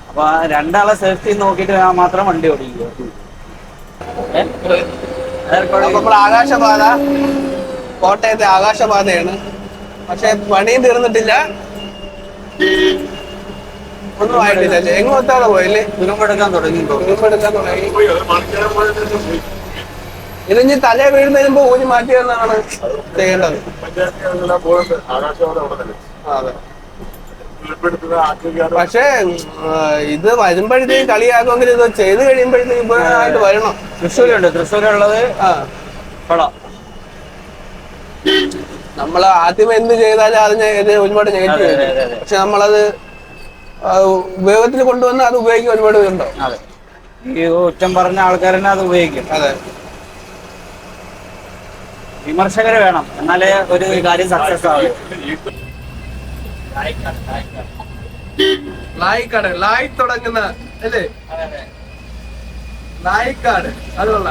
അപ്പൊ രണ്ടാളെ സേഫ്റ്റി നോക്കിയിട്ട് മാത്രം വണ്ടി ഓടിക്കുക. നമ്മുടെ ആകാശപാത കോട്ടയത്തെ ആകാശപാതയാണ്. പക്ഷെ പണിയും തീർന്നിട്ടില്ല, ഒന്നും ആയിട്ടില്ല. എങ്ങും എത്താതെ പോയല്ലേ, തുരുമ്പെടുക്കാൻ തുടങ്ങി. ഇതിഞ്ഞ് തലേ വീഴുന്നതിന് മുമ്പ് ഊഞ്ഞ് മാറ്റിയെന്നാണ് ചെയ്യേണ്ടത്. പക്ഷേ ഇത് വരുമ്പോഴത്തേക്ക് കളിയാക്കുമെങ്കിൽ ഇത് ചെയ്ത് കഴിയുമ്പോഴത്തേക്ക് ഇപ്പൊ ആയിട്ട് വരണം. തൃശ്ശൂരുള്ളത് നമ്മൾ ആദ്യം എന്ത് ചെയ്താലും അതിന് ഒരുപാട് നെഗറ്റീവ് വരും. പക്ഷെ നമ്മളത് ഉപയോഗത്തിൽ കൊണ്ടുവന്ന് അത് ഉപയോഗിക്കാൻ ഒരുപാട് ഇതുണ്ടോ. ഈ കുറ്റം പറഞ്ഞ ആൾക്കാരെന്നെ അത് ഉപയോഗിക്കും. വിമർശകര് വേണം, എന്നാലേ ഒരു കാര്യം സക്സസ് ആവും. ലായിക്കാട് ലായി തുടങ്ങുന്ന അല്ലേ, ലായിക്കാട് അതുള്ള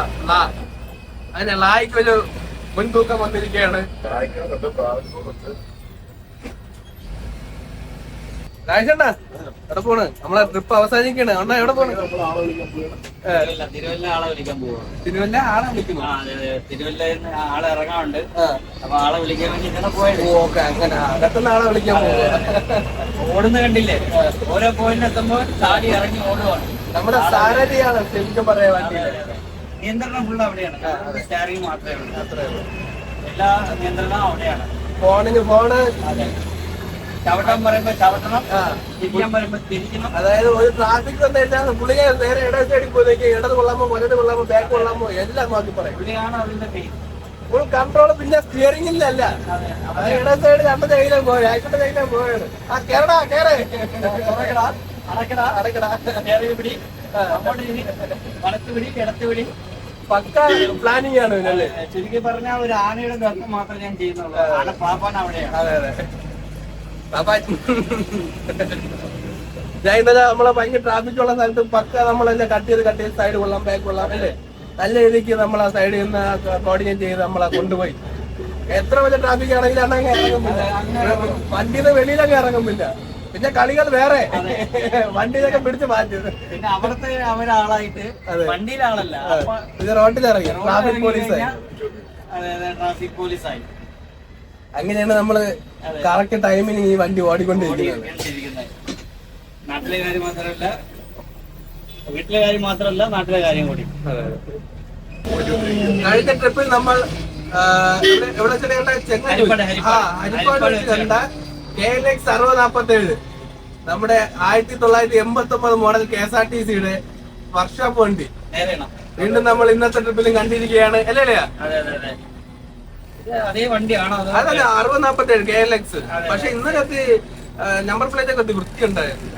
അതിനെ ലായിക്കൊരു മുൻതൂക്കം വന്നിരിക്കുകയാണ്. രാജേണ്ണ എവിടെ പോണ്? നമ്മളെ ട്രിപ്പ് അവസാനിക്കാണ്. അണ്ണ എവിടെ പോണ്? തിരുവല്ല ആളെ വിളിക്കാൻ പോവാ. തിരുവല്ല ആളെ വിളിക്കുന്നു. തിരുവല്ല ആളെ ഇറങ്ങാറുണ്ട്. അപ്പൊ ആളെ വിളിക്കാൻ വേണ്ടി ഇങ്ങനെ പോയത്. ഓക്കെ, അങ്ങനെ അകത്തുനിന്ന് ആളെ വിളിക്കാൻ പോവാ. ഓടുന്ന കണ്ടില്ലേ, ഓരോ പോയിന്റ് എത്തുമ്പോ ചാടി ഇറങ്ങി ഓടുവാണ്. നമ്മുടെ സാരഥിയാണ് ശരിക്കും പറയാൻ വേണ്ടി. നിയന്ത്രണം ഫുള്ള് അവിടെയാണ്, സ്റ്റാരിങ് മാത്രമേ ഉള്ളൂ. അത്രേ ഉള്ളൂ, എല്ലാ നിയന്ത്രണവും അവിടെയാണ്. ഫോണിന് ഫോണ്, ചവിട്ടാൻ പറയുമ്പോ ചവിട്ടണം, തിരിക്കാൻ പറയുമ്പോ തിരിക്കണം. അതായത് ഒരു ട്രാഫിക് വന്നിട്ടാണ് പുള്ളിയെ നേരെ ഇടത് സൈഡിൽ പോയി ഇടത് കൊള്ളാമോ വലത് കൊള്ളാമോ ബാക്ക് കൊള്ളാമോ എല്ലാം നോക്കി പറയും. പുള്ളിയാണ് അതിന്റെ പേര്. Full control. പിന്നെ സ്റ്റിയറിംഗിലല്ല, ഇടത് സൈഡ് രണ്ട് സൈഡിലും പോയി ആയിക്കോട്ടെ സൈഡിലും പോയാണ്. ആ കേരടാ കേറേ അടക്കടാ അടക്കടാ, പിടി അങ്ങോട്ട് തിരി, വലത്ത് പിടി ഇടത്ത് പിടി, പക്ക പ്ലാനിങ് ആണ് ഇവനല്ലേ. ചുരുക്കി പറഞ്ഞാൽ ഒരു ആനയുടെ ദർശനം മാത്രം ഞാൻ ചെയ്യുന്നുള്ളൂ. ആന പാപ്പാൻ അവിടെയാണ്. അതെ അതെ. ഞാൻ ഇന്നലെ നമ്മളെ ഭയങ്കര ട്രാഫിക് ഉള്ള സ്ഥലത്ത് പക്ക നമ്മളെല്ലാം കട്ട് ചെയ്ത് സൈഡ് കൊള്ളാം ബാക്ക് കൊള്ളാം അല്ലേ, നല്ല രീതിക്ക് നമ്മൾ ആ സൈഡിൽ നിന്ന് കോർഡിനേറ്റ് ചെയ്ത് നമ്മളെ കൊണ്ടുപോയി. എത്ര വലിയ ട്രാഫിക് ആണെങ്കിലും അണ്ണങ്ങ് ഇറങ്ങുന്നില്ല, വണ്ടിന്ന് വെളിയിലങ്ങ് ഇറങ്ങുന്നില്ല. പിന്നെ കളികൾ വേറെ, വണ്ടിയിലൊക്കെ പിടിച്ച് മാറ്റിയത്. പിന്നെ അവിടുത്തെ അവരാളായിട്ട് വണ്ടിയിലെ ആളല്ല, ഇത് റോട്ടിലിറങ്ങി ട്രാഫിക് പോലീസായി. ട്രാഫിക് പോലീസായി. അങ്ങനെയാണ് നമ്മള് കറക്റ്റ് ടൈമിന് ഈ വണ്ടി ഓടിക്കൊണ്ടിരിക്കുന്നത്. നാട്ടിലെ കാര്യം മാത്രമല്ല, വീട്ടിലെ കാര്യം മാത്രമല്ല, നാട്ടിലെ കാര്യം കൂടി. കഴിഞ്ഞ ട്രിപ്പിൽ നമ്മൾ എവിടെ ഹരിപ്പാട് വെച്ച് കണ്ട KLX 6047 നമ്മുടെ 1989 മോഡൽ KSRTCയുടെ വർക്ക്ഷോപ്പ് വണ്ടി വീണ്ടും നമ്മൾ ഇന്നത്തെ ട്രിപ്പിലും കണ്ടിരിക്കുകയാണ് അല്ലേ? അതേ വണ്ടിയാണോ? അതല്ല, 6047 KLX. പക്ഷെ ഇന്നലത്തെ നമ്പർ പ്ലേറ്റ് ഒക്കെ വൃത്തിയുണ്ടായിരുന്നു.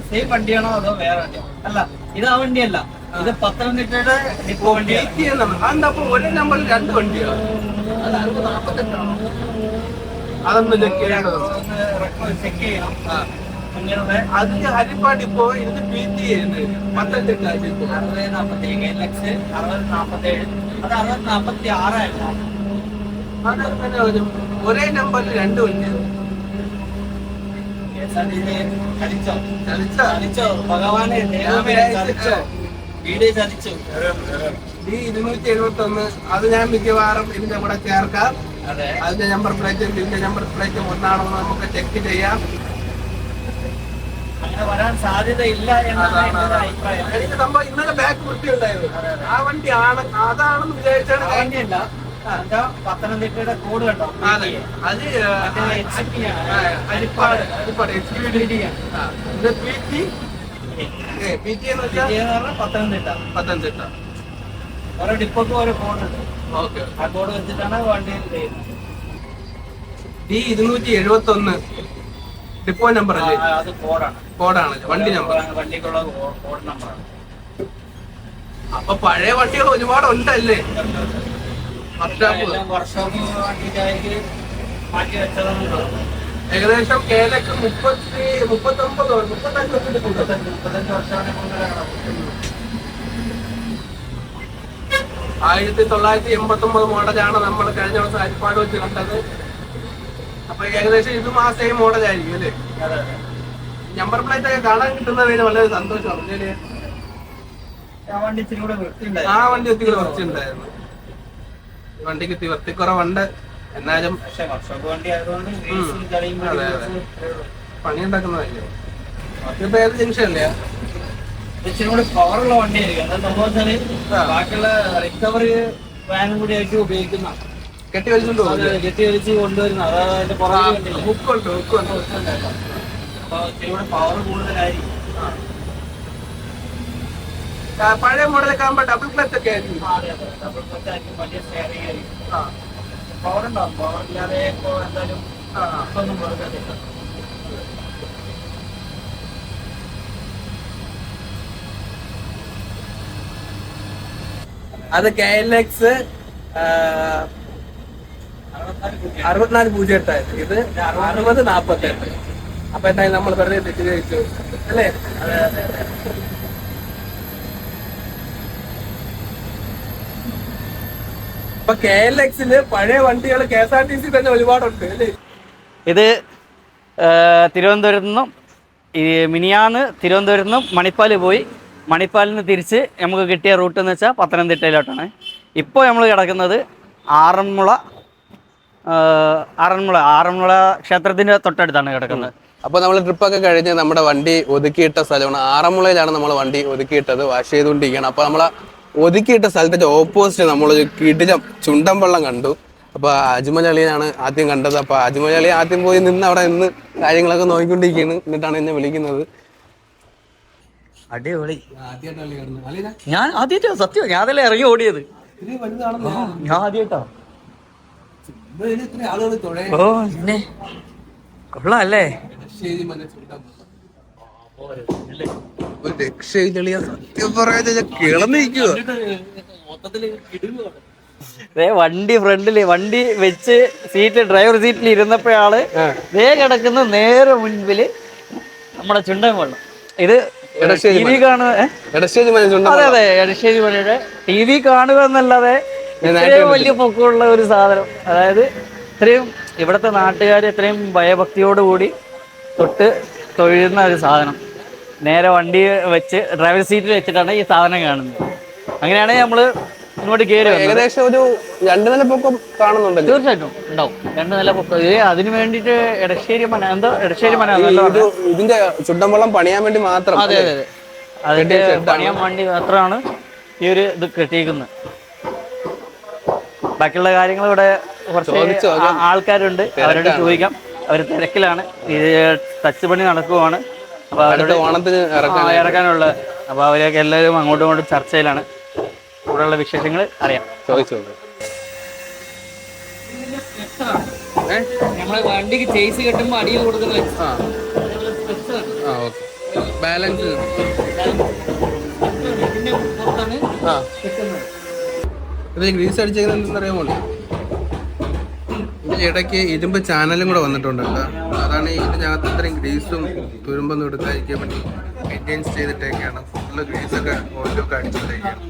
സെയിം വണ്ടിയാണോ അതോ വേറെ വണ്ടിയാണോ? അല്ല, ഇത് ആ വണ്ടിയല്ല, ഇത് പത്തനംതിട്ടയുടെ ഡിപ്പോ വണ്ടിയാണ്. അന്നപ്പോ ഒരേ നമ്പറിൽ രണ്ട് വണ്ടിയാണ്. അത് 6048 അതൊന്ന് ചെക്ക് ചെയ്യണം. അത് ഹരിപ്പാട് ഇപ്പോ ഇതിന് PT ചെയ്യുന്നത് പത്തനംതിട്ട 6047 അത് 6046 അതങ്ങനെ ഒരേ നമ്പറിൽ രണ്ട് വണ്ടിയാണ്. ചതിച്ചോ ഭഗവാനെ, ചതിച്ചോ വീഡിയോ ചതിച്ചു. D271 അത് ഞാൻ മിക്കവാറും ഇതിന്റെ കൂടെ ചേർക്കാം. അതിന്റെ നമ്പർ പ്ലേറ്റും ഇതിന്റെ നമ്പർ പ്ലേറ്റും ഒന്നാണോ നമുക്ക് ചെക്ക് ചെയ്യാം. അങ്ങനെ വരാൻ സാധ്യതയില്ല എന്നാണ് എന്റെ അഭിപ്രായം. എനിക്ക് സംഭവം ഇന്നലെ ബാക്ക് വൃത്തി ഉണ്ടായിരുന്നു. ആ വണ്ടി ആണ്, അതാണെന്ന് വിചാരിച്ചാണ്. വണ്ടിയല്ല, പത്തനംതിട്ടയുടെ കോഡ് കേട്ടോ. അത് ഹരിപ്പാട് ഇത് PT എന്ന് വെച്ചാൽ പത്തനംതിട്ട. ഓരോ ഡിപ്പോക്കും ഓരോ കോഡ് ഉണ്ട്. ഓക്കെ, ആ കോഡ് വെച്ചിട്ടാണ് വണ്ടി ചെയ്യുന്നത്. D271 ഡിപ്പോ നമ്പർ അല്ലേ? അത് കോഡാണ്. കോഡാണല്ലേ, വണ്ടി നമ്പർ. വണ്ടിക്കുള്ള കോഡ് നമ്പറാണ്. അപ്പൊ പഴയ വണ്ടികൾ ഒരുപാട് ഉണ്ടല്ലേ? വർക്ക്ഷോപ്പ് വണ്ടിക്കായിട്ട് മാറ്റി വെച്ചതാണ്. ഏകദേശം കേരളക്ക് 39 35 വർഷമാണ് 1989 മോഡലാണ് നമ്മൾ കഴിഞ്ഞ ദിവസം അരിപ്പാട് വെച്ച് കണ്ടത്. അപ്പൊ ഏകദേശം ഇതും ആ സെയിം മോഡലായിരിക്കും അല്ലേ? നമ്പർ പ്ലേറ്റ് ഒക്കെ കാണാൻ കിട്ടുന്നതിന് വളരെ സന്തോഷമാണ് അല്ലേ? ആ വണ്ടി ഇത്തിരി കൂടെ വൃത്തിയുണ്ടായിരുന്നു. ആ വണ്ടി ഒത്തിരി കുറച്ചുണ്ടായിരുന്നു. വണ്ടിക്ക് വൃത്തിക്കുറവുണ്ട്, എന്നാലും വർക്ക്ഷോപ്പ് വണ്ടി ആയതുകൊണ്ട് പണിയുണ്ടാക്കുന്നതല്ലേ. ഇപ്പൊ ഏത് ജംഗ്ഷൻ അല്ലേ? ഇച്ചിരി കൂടി പവറുള്ള വണ്ടിയായിരിക്കും. എന്താ സംഭവം വെച്ചാല് ബാക്കിയുള്ള റിക്കവറി വാനും കൂടി ആയിട്ട് ഉപയോഗിക്കുന്ന കെട്ടി വലിച്ചുകൊണ്ട് പോകും, കെട്ടി വലിച്ച് കൊണ്ടുവരുന്ന, അതായത് അതിന്റെ പുറകെ ഹുക്കുണ്ട്. അപ്പൊ ഇച്ചിരി കൂടെ പവർ കൂടുതലായിരിക്കും. പഴയ മോഡലൊക്കെ ആകുമ്പോ ഡബിൾ ക്ലച്ച് ഒക്കെ ആയിരിക്കും. ഡബിൾ ക്ലച്ച് ആയിരിക്കും, വലിയ സ്റ്റെയറിംഗ് ആയിരിക്കും. പവർ ഉണ്ടാവും. പവർ ഇല്ലാതെ ഇപ്പൊ എന്തായാലും ഒന്നും കൊടുക്കത്തില്ല. അത് KLX 6408 ഇത് 6048. അപ്പൊ എന്തായാലും നമ്മൾ വെറുതെ തെറ്റിദ്ധരിച്ചു അല്ലേ? അപ്പൊ KLX-ല് പഴയ വണ്ടികൾ KSRTC തന്നെ ഒരുപാടുണ്ട് അല്ലേ? ഇത് തിരുവനന്തപുരത്ത് നിന്നും മിനിയാന്ന് തിരുവനന്തപുരത്ത് നിന്നും മണിപ്പാൽ പോയി, മണിപ്പാലിൽ നിന്ന് തിരിച്ച് നമുക്ക് കിട്ടിയ റൂട്ട് എന്ന് വെച്ചാൽ പത്തനംതിട്ടയിലോട്ടാണ്. ഇപ്പോൾ നമ്മൾ കിടക്കുന്നത് ആറന്മുള ക്ഷേത്രത്തിൻ്റെ തൊട്ടടുത്താണ് കിടക്കുന്നത്. അപ്പൊ നമ്മൾ ട്രിപ്പൊക്കെ കഴിഞ്ഞ് നമ്മുടെ വണ്ടി ഒതുക്കിയിട്ട സ്ഥലമാണ് ആറന്മുളയിലാണ് നമ്മൾ വണ്ടി ഒതുക്കിയിട്ടത്, വാഷ് ചെയ്തുകൊണ്ടിരിക്കുകയാണ്. അപ്പൊ നമ്മളെ ഒതുക്കിയിട്ട സ്ഥലത്തിന്റെ ഓപ്പോസിറ്റ് നമ്മളൊരു കിടിലം ചുണ്ടൻ വെള്ളം കണ്ടു. അപ്പൊ അജ്മൽ അളിയാണ് ആദ്യം കണ്ടത്. അപ്പൊ അജ്മൽ അളി ആദ്യം പോയി നിന്ന് അവിടെ നിന്ന് കാര്യങ്ങളൊക്കെ നോക്കിക്കൊണ്ടിരിക്കുകയാണ്. എന്നിട്ടാണ് എന്നെ വിളിക്കുന്നത്. അടിപൊളി. ഞാൻ ആദ്യമായിട്ടാ, സത്യം, ഞാൻ അതല്ലേ ഇറങ്ങി ഓടിയത്. ഞാൻ ആദ്യമായിട്ടാ. ഓ പിന്നെ കൊള്ളാല്ലേ? ഒരു രക്ഷയില്ല, സത്യം പറയാ കിളന്നിരിക്കുക. വണ്ടി ഫ്രണ്ടില് വണ്ടി വെച്ച് ഡ്രൈവർ സീറ്റിൽ ഇരുന്നപ്പോഴാള് കിടക്കുന്ന നേരെ മുൻപില് നമ്മുടെ ചുണ്ടൻ വെള്ളം. ഇത് ടി വി കാണുക, അതെ അതെ, എടശ്ശേരി മലയുടെ ടി വി കാണുക എന്നല്ലാതെ ഇത്രയും വലിയ പൊക്കമുള്ള ഒരു സാധനം, അതായത് ഇത്രയും ഇവിടുത്തെ നാട്ടുകാർ ഇത്രയും ഭയഭക്തിയോടുകൂടി തൊഴുന്ന ഒരു സാധനം നേരെ വണ്ടി വെച്ച് ഡ്രൈവർ സീറ്റിൽ വെച്ചിട്ടാണ് ഈ സാധനം കാണുന്നത്. അങ്ങനെയാണ് നമ്മള് ഇങ്ങോട്ട് കയറി. ഏകദേശം ഒരു 2 നില പൊക്കം കാണുന്നുണ്ട്. തീർച്ചയായിട്ടും ഉണ്ടാവും 2 നില പൊക്കം. അതിന് വേണ്ടിട്ട് എടശ്ശേരി മന ഇതിന്റെ ചുണ്ടൻവള്ളം പണിയാൻ വേണ്ടി മാത്രം. അതെ അതെ, അതിന്റെ പണിയാൻ വേണ്ടി മാത്രമാണ് ഈ ഒരു ഇത് കെട്ടിയിരിക്കുന്നത്. ബാക്കിയുള്ള കാര്യങ്ങൾ ഇവിടെ കുറച്ച് ആൾക്കാരുണ്ട്, അവരോട് ചോദിക്കാം. അവർ തിരക്കിലാണ്, ഇത് ടച്ച് പണി നടക്കുവാണ്. അപ്പൊ അവരുടെ ഓണത്തിന് ഇറക്കാനുള്ള, അപ്പൊ അവരൊക്കെ എല്ലാവരും അങ്ങോട്ടും ഇങ്ങോട്ടും ചർച്ചയിലാണ്. ഇവിടെയുള്ള വിശേഷങ്ങൾ അറിയാം. നമ്മളെ വണ്ടിക്ക് ചേസ് കെട്ടുമ്പോ അടിയിൽ കൊടുക്കുന്നത് ബാലൻസ് ഗ്രീസ് അടിച്ചറിയാമോ? ഇതിന്റെ ഇടയ്ക്ക് ഇരുമ്പ് ചാനലും കൂടെ വന്നിട്ടുണ്ട്. അതാണ് ഇതിനകത്ത് ഇത്രയും ഗ്രീസും തുരുമ്പൊന്നും എടുക്കാതിരിക്കാൻ വേണ്ടി മെയിൻറ്റെയിൻസ് ചെയ്തിട്ടൊക്കെയാണ്. ഫുള്ള് ഗ്രീസൊക്കെ ഓയിലൊക്കെ അടിച്ചിട്ടേക്കാണ്.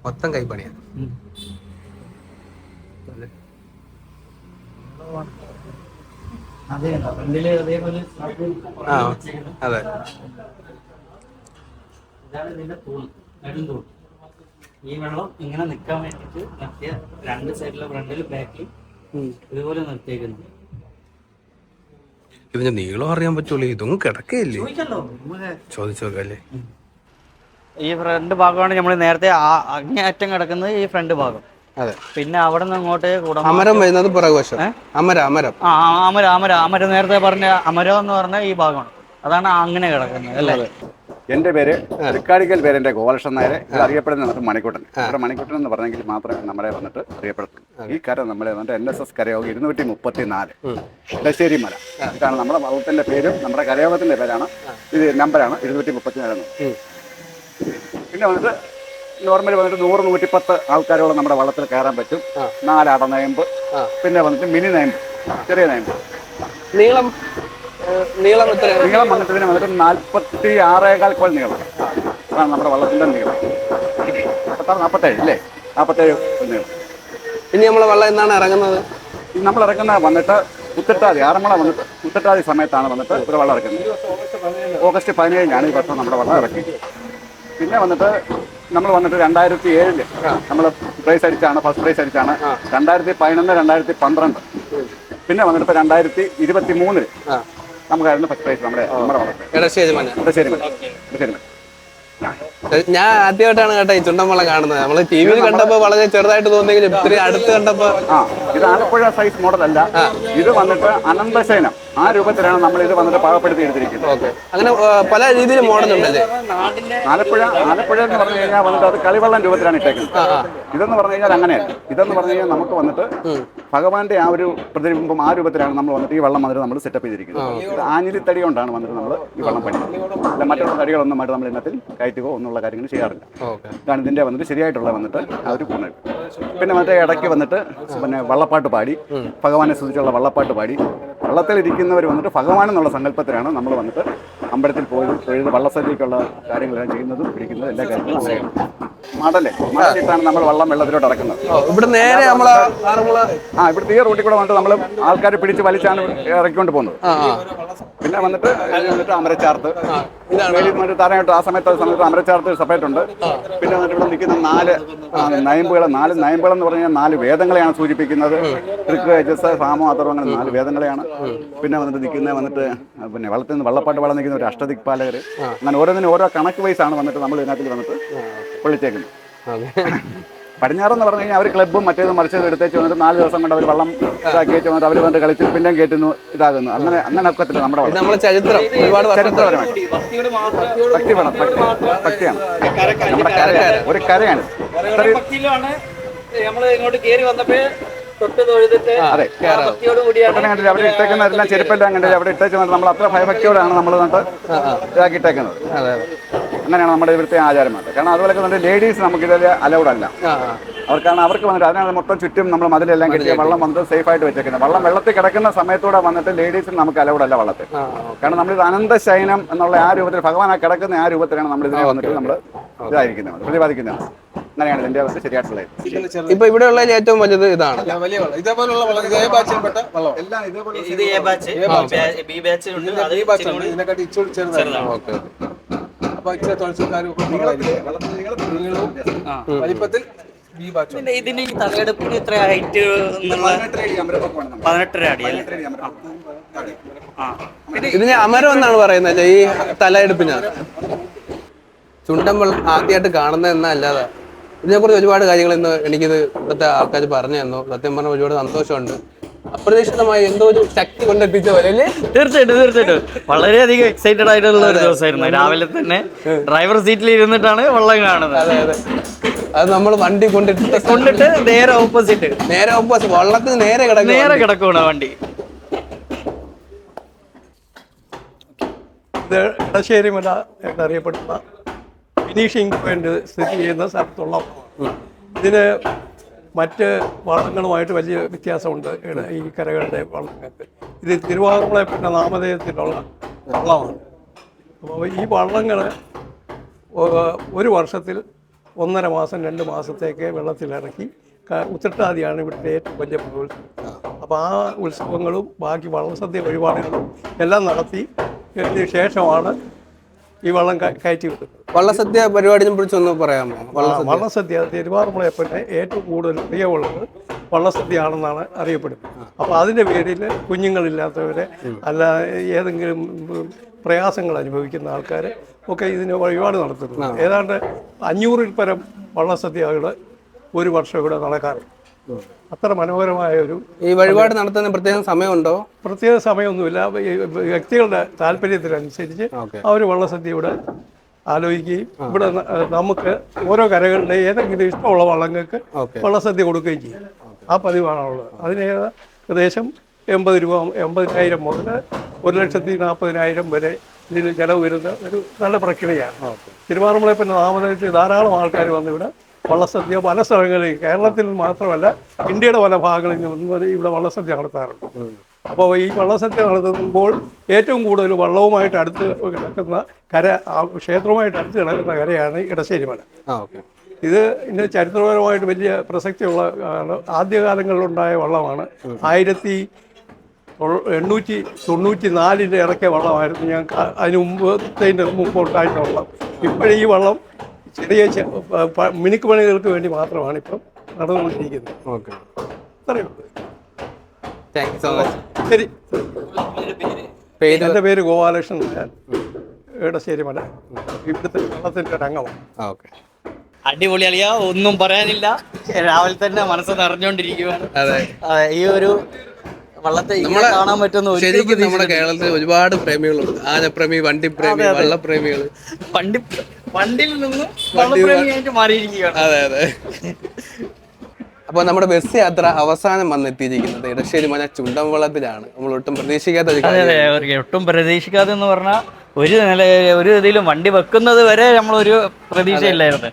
മൊത്തം കൈപ്പണിയാണ്. അതെ. ഇതാണ് ഇതിന്റെ തൂൺ, നെടുന്തൂൺ. ഈ വെള്ളം ഇങ്ങനെ നിൽക്കാൻ വേണ്ടിട്ട് നിർത്തിയ 2 സൈഡിലെ ഫ്രണ്ടിലും ബാക്കിലും ഇതുപോലെ നിർത്തിയേക്കുന്നത്. ഇതിന്റെ നീളം അറിയാൻ പറ്റുള്ളൂ, ഇതൊന്നും കിടക്കയില്ലേ? ചോദിച്ചു നോക്കല്ലേ. ഈ ഫ്രണ്ട് ഭാഗമാണ് നമ്മൾ നേരത്തെ അങ്ങേയറ്റം കിടക്കുന്നത്, ഈ ഫ്രണ്ട് ഭാഗം. അതെ. പിന്നെ അവിടെ നിന്ന് അങ്ങോട്ട് അമരം വരുന്നത് പുറകുവശം. അമരം നേരത്തെ പറഞ്ഞ അമരം എന്ന് പറഞ്ഞ ഈ ഭാഗമാണ്. അതാണ് അങ്ങനെ കിടക്കുന്നത് അല്ലേ? എൻ്റെ പേര് തൃക്കാടിക്കൽ പേരെൻ്റെ ഗോപാലകൃഷ്ണൻ നായർ. ഇത് അറിയപ്പെടുന്നത് മണിക്കുട്ടൻ. ഇവിടെ മണിക്കുട്ടൻ എന്ന് പറഞ്ഞെങ്കിൽ മാത്രമേ നമ്മളെ വന്നിട്ട് അറിയപ്പെടുത്തുള്ളൂ. ഈ കര നമ്മളെ വന്നിട്ട് NSS കരയോഗം 234 ഇടശ്ശേരി മല. ഇതാണ് നമ്മുടെ വള്ളത്തിൻ്റെ പേരും നമ്മുടെ കരയോഗത്തിൻ്റെ പേരാണ്. ഇത് നമ്പറാണ് 234 എന്ന്. പിന്നെ വന്നിട്ട് നോർമലി വന്നിട്ട് 100-110 ആൾക്കാരോളം നമ്മുടെ വള്ളത്തിൽ കയറാൻ പറ്റും. 4 അട നയമ്പ്, പിന്നെ വന്നിട്ട് മിനി നയമ്പ്, ചെറിയ നയമ്പ്. നീളം എത്ര? നീളം വന്നിട്ട് ഇതിന് വന്നിട്ട് 46.25 കോൽ നീളം. അതാണ് നമ്മുടെ വള്ളത്തിൻ്റെ നീളം. 47 അല്ലേ? 47 നീളം. ഇനി നമ്മളെ വള്ളം എന്നാണ് ഇറങ്ങുന്നത്? നമ്മൾ ഇറക്കുന്ന വന്നിട്ട് ഉത്രട്ടാതി, ആറന്മുള വന്നിട്ട് ഉത്രട്ടാതി സമയത്താണ് വന്നിട്ട് ഒരു വള്ളം ഇറക്കുന്നത്. ഓഗസ്റ്റ് 17 ഈ വർഷം നമ്മുടെ വള്ളം ഇറക്കി. പിന്നെ വന്നിട്ട് നമ്മൾ വന്നിട്ട് 2007 നമ്മൾ പ്രൈസ് അടിച്ചാണ്, ഫസ്റ്റ് പ്രൈസ് അടിച്ചാണ്. 2011, 2012, പിന്നെ വന്നിട്ട് ഇപ്പോൾ 2023 നമുക്കായിരുന്നു ഫസ്റ്റ് പ്രൈസ് നമ്മുടെ വളർത്തുന്നത്. ഇടശ്ശേരി മല. ഇടശ്ശേരി മല. ഞാൻ ആദ്യമായിട്ടാണ് കേട്ടോ ഈ ചുണ്ടൻവള്ളം കാണുന്നത്. നമ്മള് TV യിൽ കണ്ടപ്പോ വളരെ ചെറുതായിട്ട് തോന്നിയെങ്കിലും ഇത്തിരി അടുത്ത് കണ്ടപ്പോ ഇത് ആലപ്പുഴ സൈസ് മോഡലല്ല. ഇത് വന്നിട്ട് അനന്തശയനം ആ രൂപത്തിലാണ് നമ്മൾ ഇത് വന്നിട്ട് പാകപ്പെടുത്തി എടുത്തിരിക്കുന്നത്. അങ്ങനെ പല രീതിയിൽ മോഡൽ ഉണ്ടല്ലേ? ആലപ്പുഴ എന്ന് പറഞ്ഞു കഴിഞ്ഞാൽ വന്നിട്ട് അത് കളിവള്ളം രൂപത്തിലാണ് ഇട്ടേക്കുന്നത്. ഇതെന്ന് പറഞ്ഞു കഴിഞ്ഞാൽ അങ്ങനെയല്ല. ഇതെന്ന് പറഞ്ഞു കഴിഞ്ഞാൽ നമുക്ക് വന്നിട്ട് ഭഗവാന്റെ ആ ഒരു പ്രതിബിംബം ആ രൂപത്തിലാണ് നമ്മൾ വന്നിട്ട് ഈ വള്ളം വന്നിട്ട് നമ്മൾ സെറ്റപ്പ് ചെയ്തിരിക്കുന്നത്. ഇത് ആഞ്ഞിലി തടി കൊണ്ടാണ് വന്നിട്ട് നമ്മൾ ഈ വള്ളം പണിയുന്നത്. അല്ല മറ്റുള്ള തടികളൊന്നും ആയിട്ട് നമ്മൾ ഇന്നത്തിൽ കയറ്റുകയോ ഒന്നുള്ള കാര്യങ്ങൾ ചെയ്യാറില്ല. ഇതാണ് ഇതിന്റെ വന്നിട്ട് ശരിയായിട്ടുള്ള വന്നിട്ട് ആ ഒരു പൂർണ്ണ. പിന്നെ മറ്റേ ഇടയ്ക്ക് വന്നിട്ട് പിന്നെ വള്ളപ്പാട്ട് പാടി, ഭഗവാനെ സ്തുതിച്ചുള്ള വള്ളപ്പാട്ട് പാടി, വള്ളത്തിലിരിക്കുന്നവർ വന്നിട്ട് ഭഗവാൻ എന്നുള്ള സങ്കല്പത്തിലാണ് നമ്മൾ വന്നിട്ട് അമ്പലത്തിൽ പോയി തൊഴുത് വള്ളസദ്യക്കുള്ള കാര്യങ്ങളെല്ലാം ചെയ്യുന്നതും പിടിക്കുന്നതും എല്ലാ കാര്യങ്ങളും മടലിട്ടാണ് നമ്മൾ വെള്ളത്തിലോട്ട് ഇറക്കുന്നത്. ഇവിടെ നേരെ നമ്മളെ ഇവിടുത്തെ ഈ റൂട്ടിൽ കൂടെ വന്നിട്ട് നമ്മൾ ആൾക്കാരെ പിടിച്ച് വലിച്ചാണ് ഇറക്കിക്കൊണ്ട് പോകുന്നത്. പിന്നെ വന്നിട്ട് അമരച്ചാർത്ത് തറയായിട്ട് ആ സമയത്ത് അമരച്ചാർത്ത് സെപ്പറേറ്റ് ഉണ്ട്. പിന്നെ വന്നിട്ട് ഇവിടെ നിൽക്കുന്ന 4 നയമ്പുകൾ എന്ന് പറഞ്ഞാൽ 4 വേദങ്ങളെയാണ് സൂചിപ്പിക്കുന്നത്. ഋക്ക്, യജസ്, സാമോ, അഥർവ്വം, അങ്ങനെ 4 വേദങ്ങളെയാണ്. പിന്നെ വന്നിട്ട് നിൽക്കുന്നത് വന്നിട്ട് പിന്നെ വള്ളത്തിൽ നിന്ന് വള്ളപ്പാട്ട് വള്ളം നിൽക്കുന്ന ഒരു അഷ്ടദിക്പാലകർ. അങ്ങനെ ഓരോന്നിനും ഓരോ കണക്ക് വയസ്സാണ് വന്നിട്ട് നമ്മൾ ഇതിനകത്ത് വന്നിട്ട് പൊള്ളിച്ചേക്കുന്നത്. പടിഞ്ഞാറെന്ന് പറഞ്ഞു കഴിഞ്ഞാൽ അവർ ക്ലബ്ബും മറ്റേതും മറിച്ചത് എടുത്തേച്ച് വന്നിട്ട് 4 ദിവസം കൊണ്ട് അവർ വള്ളം ഇതാക്കി വെച്ച് വന്നിട്ട് അവർ വന്നിട്ട് കളിച്ച് പിന്നെയും കയറ്റുന്നു, ഇതാകുന്നു. അങ്ങനെ ഒക്കത്തില്ല. നമ്മുടെ ചരിത്രം ഒരുപാട് ചരിത്രപരമായി ഭക്തിയാണ്. നമ്മുടെ കരയാണ്, ഒരു കരയാണ്. അതെ, അവിടെ ഇട്ടേക്കുന്നതെല്ലാം ചെരുപ്പെല്ലാം കണ്ടില്ല. അവിടെ ഇട്ടേക്കുന്നത് നമ്മൾ അത്ര ഭയഭക്തിയോടാണ് നമ്മൾ നട്ട് ഇതാക്കി ഇട്ടേക്കുന്നത്. അങ്ങനെയാണ് നമ്മുടെ ഇവിടുത്തെ ആചാരമായിട്ട്. കാരണം അതുപോലെ തന്നെ ലേഡീസ് നമുക്കിതിൽ അലൗഡ് അല്ല. അവർക്ക് വന്നിട്ട് അതിനകത്ത് മൊത്തം ചുറ്റും നമ്മൾ മതിലെല്ലാം കെട്ടിയ വള്ളം വന്നിട്ട് സേഫ് ആയിട്ട് വെച്ചേക്കുന്നത്. വെള്ളത്തിൽ കിടക്കുന്ന സമയത്തൂടെ വന്നിട്ട് ലേഡീസിന് നമുക്ക് അലൗഡ് അല്ല വള്ളത്തിൽ. കാരണം നമ്മളിത് അനന്തശയനം എന്നുള്ള ആ രൂപത്തിൽ ഭഗവാൻ ആ കിടക്കുന്ന ആ രൂപത്തിലാണ് നമ്മൾ ഇതിനെ വന്നിട്ട് നമ്മൾ ഇതായിരിക്കുന്നത്, പ്രതിപാദിക്കുന്നത്. അങ്ങനെയാണ് ഇതിന്റെ അവസ്ഥ ശരിയായിട്ടുള്ളത്. ഇപ്പൊ ഇവിടെ ഉള്ള ഏറ്റവും വലുത് ഇതാണ്. ഇതിന് തലയെടുപ്പിന് ഇത്ര ഹൈറ്റ് 18 അടി. ഇതിന് അമരം എന്നാണ് പറയുന്നത് ഈ തലയെടുപ്പിന്. ചുണ്ടൻവള്ളം ആദ്യമായിട്ട് കാണുന്നത് എന്നല്ലാതെ ഇതിനെക്കുറിച്ച് ഒരുപാട് കാര്യങ്ങൾ ഇന്ന് എനിക്കിത് ഇവിടുത്തെ ആൾക്കാർ പറഞ്ഞു തന്നു. സത്യം പറഞ്ഞാൽ ഒരുപാട് സന്തോഷമുണ്ട്. അപ്രതീക്ഷിതമായി എന്തോ ഒരു ശക്തി കൊണ്ടെത്തിച്ച പോലെ അല്ലേ? തീർച്ചയായിട്ടും വളരെയധികം എക്സൈറ്റഡ് ആയിട്ടുള്ള ഒരു ദിവസമായിരുന്നു. രാവിലെ തന്നെ ഡ്രൈവർ സീറ്റിൽ ഇരുന്നിട്ടാണ് വള്ളം കാണുന്നത്. അത് നമ്മൾ വണ്ടി കൊണ്ടിട്ട് നേരെ ഓപ്പോസിറ്റ് വള്ളത്തിന് നേരെ കിടക്കുകയാണ് വണ്ടി. ഇത് ഇടശ്ശേരി മല എന്നറിയപ്പെടുന്ന ഫിനിഷിംഗ് പോയിന്റ് സ്ഥിതി ചെയ്യുന്ന സ്ഥലത്തുള്ള ഇതിന് മറ്റ് വള്ളങ്ങളുമായിട്ട് വലിയ വ്യത്യാസമുണ്ട്. ഈ കരകളുടെ വള്ളങ്ങൾക്ക് ഇത് തിരുവാതിരപ്പുഴ പിന്നെ നാമധേയത്തിലുള്ള വള്ളമാണ്. അപ്പോൾ ഈ വള്ളങ്ങൾ ഒരു വർഷത്തിൽ 1.5 മാസം 2 മാസത്തേക്ക് വെള്ളത്തിലിറക്കി ഉത്രട്ടാതിയാണ് ഇവിടുത്തെ ഏറ്റവും വലിയ ഉത്സവം. അപ്പോൾ ആ ഉത്സവങ്ങളും ബാക്കി വള്ളസദ്യ വഴിപാടുകളും എല്ലാം നടത്തി ശേഷമാണ് ഈ വള്ളം കയറ്റി വിടുന്നത്. വള്ളസദ്യ പരിപാടിയെ കുറിച്ചൊന്ന് പറയാമോ? വള്ളസദ്യ തിരുവാതിരപ്പുഴയെ പിന്നെ ഏറ്റവും കൂടുതൽ പ്രിയമുള്ളത് വള്ളസദ്യ ആണെന്നാണ് അറിയപ്പെടുന്നത്. അപ്പോൾ അതിൻ്റെ പേരിൽ കുഞ്ഞുങ്ങളില്ലാത്തവരെ അല്ല ഏതെങ്കിലും പ്രയാസങ്ങൾ അനുഭവിക്കുന്ന ആൾക്കാർ ഒക്കെ ഇതിന് വഴിപാട് നടത്തുന്നു. ഏതാണ്ട് 500-ൽ പരം വള്ളസദ്യകൾ ഒരു വർഷം ഇവിടെ നടക്കാറുണ്ട്. അത്ര മനോഹരമായ ഒരു ഈ വഴിപാട് നടത്തുന്ന പ്രത്യേക സമയമുണ്ടോ? പ്രത്യേക സമയമൊന്നുമില്ല. വ്യക്തികളുടെ താല്പര്യത്തിനനുസരിച്ച് അവർ വള്ളസദ്യ ഇവിടെ ആലോചിക്കുകയും ഇവിടെ നമുക്ക് ഓരോ കരകളുടെ ഏതെങ്കിലും ഇഷ്ടമുള്ള വള്ളങ്ങൾക്ക് വള്ളസദ്യ കൊടുക്കുകയും ചെയ്യും. ആ പതിവാണുള്ളത്. അതിന് ഏകദേശം 80 രൂപ 80,000 മുതൽ 1,40,000 വരെ ഇതിന് ചിലവ് വരുന്ന ഒരു നല്ല പ്രക്രിയയാണ്. തിരുവാറന്മുളയെ പിന്നെ നാമധേയത്തിൽ ധാരാളം ആൾക്കാർ വന്ന് ഇവിടെ വള്ളസദ്യ പല സ്ഥലങ്ങളിൽ, കേരളത്തിൽ മാത്രമല്ല ഇന്ത്യയുടെ പല ഭാഗങ്ങളിൽ നിന്ന് ഇവിടെ വള്ളസദ്യ നടത്താറുണ്ട്. അപ്പോൾ ഈ വള്ളസദ്യ നടത്തുമ്പോൾ ഏറ്റവും കൂടുതൽ വള്ളവുമായിട്ട് അടുത്ത് കിടക്കുന്ന കര, ക്ഷേത്രവുമായിട്ട് അടുത്ത് കിടക്കുന്ന കരയാണ് ഇടശ്ശേരി മല. ഇത് ഇതിൻ്റെ ചരിത്രപരമായിട്ട് വലിയ പ്രസക്തിയുള്ള ആദ്യകാലങ്ങളിലുണ്ടായ വള്ളമാണ്. 1894 ഇറക്കിയ വള്ളമായിരുന്നു. ഞാൻ അതിന് മുമ്പ് ഉണ്ടായിരുന്ന വള്ളം. ഇപ്പോഴീ വള്ളം ചെറിയ മിനുക്ക് പണികൾക്ക് വേണ്ടി മാത്രമാണ് ഇപ്പം നടന്നുകൊണ്ടിരിക്കുന്നത്. അത്രയും ശരി. എൻ്റെ പേര് ഗോപാലകൃഷ്ണൻ നായർ, ഇടശ്ശേരി മല. ഇവിടുത്തെ വള്ളത്തിൻ്റെ ഒരു അംഗമാണ്. അടിപൊളി അളിയാ, ഒന്നും പറയാനില്ല. രാവിലെ തന്നെ മനസ്സ് നിറഞ്ഞോണ്ടിരിക്കുകയാണ്. ഈ ഒരു വള്ളത്തെ കാണാൻ പറ്റുന്ന ശരിക്കും നമ്മുടെ കേരളത്തിൽ ഒരുപാട് പ്രേമികളുണ്ട്. ആനപ്രേമി, വണ്ടിപ്രേമി, വള്ളപ്രേമികൾ. വണ്ടിയിൽ നിന്ന് വള്ളപ്രേമിയായിട്ട് മാറിയിരിക്കുകയാണ്. അതെ. അപ്പോൾ നമ്മുടെ ബസ് യാത്ര അവസാനം വന്നെത്തിയിരിക്കുന്നത് ഇടശ്ശേരി മല ചുണ്ടൻവള്ളത്തിലാണ്. നമ്മൾ ഒട്ടും പ്രതീക്ഷിക്കാത്ത ഒട്ടും പ്രതീക്ഷിക്കാതെ എന്ന് പറഞ്ഞാൽ ഒരു ഇതിലും വണ്ടി വെക്കുന്നത് വരെ നമ്മളൊരു പ്രതീക്ഷയില്ലായിരുന്നു.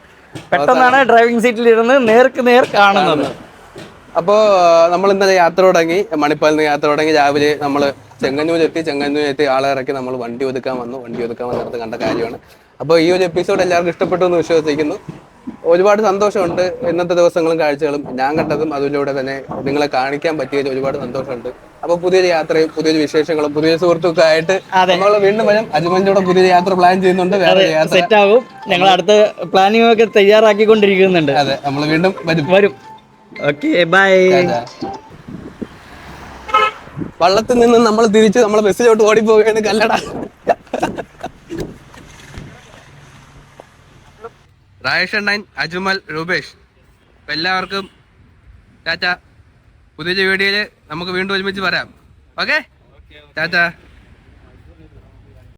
പെട്ടെന്നാണ് ഡ്രൈവിംഗ് സീറ്റിൽ ഇരുന്ന് നേർക്ക് നേർ കാണുന്നത്. അപ്പോൾ നമ്മൾ ഇന്നലെ യാത്ര തുടങ്ങി, മണിപ്പാലിൽ നിന്ന് യാത്ര തുടങ്ങി. രാവിലെ നമ്മൾ ചെങ്ങന്നൂരെത്തി ആളെ ഇറക്കി നമ്മൾ വണ്ടി ഒതുക്കാൻ വന്നിടത്ത് കണ്ട കാര്യമാണ്. അപ്പോൾ ഈ ഒരു എപ്പിസോഡ് എല്ലാവർക്കും ഇഷ്ടപ്പെട്ടു എന്ന് വിശ്വസിക്കുന്നു. ഒരുപാട് സന്തോഷമുണ്ട്. ഇന്നത്തെ ദിവസങ്ങളും കാഴ്ചകളും ഞാൻ കണ്ടതും അതിലൂടെ തന്നെ നിങ്ങളെ കാണിക്കാൻ പറ്റിയതിൽ ഒരുപാട് സന്തോഷമുണ്ട്. അപ്പോൾ പുതിയൊരു യാത്രയും പുതിയൊരു വിശേഷങ്ങളും പുതിയ സുഹൃത്തുക്കളൊക്കെ ആയിട്ട് നമ്മൾ വീണ്ടും വരും. അജ്മലിന്റെ പുതിയൊരു യാത്ര പ്ലാൻ ചെയ്യുന്നുണ്ട്. സെറ്റ് ആകും. ഞങ്ങൾ അടുത്ത പ്ലാനിങ് ഒക്കെ തയ്യാറാക്കിക്കൊണ്ടിരിക്കുന്നുണ്ട്. അതെ, നമ്മൾ വീണ്ടും വരും. Okay, bye. വള്ളത്തിൽ നിന്ന് നമ്മൾ തിരിച്ച് നമ്മളെ ബസ്സിലോട്ട് ഓടിപ്പോവുകയാണ്. കല്ലട രാജേഷ് അണ്ണൻ, അജ്മൽ, രൂപേഷ്, എല്ലാവർക്കും ടാറ്റ. പുതിയൊരു വീഡിയോയിൽ നമുക്ക് വീണ്ടും ഒരുമിച്ച് വരാം. ഓക്കെ, ടാറ്റ.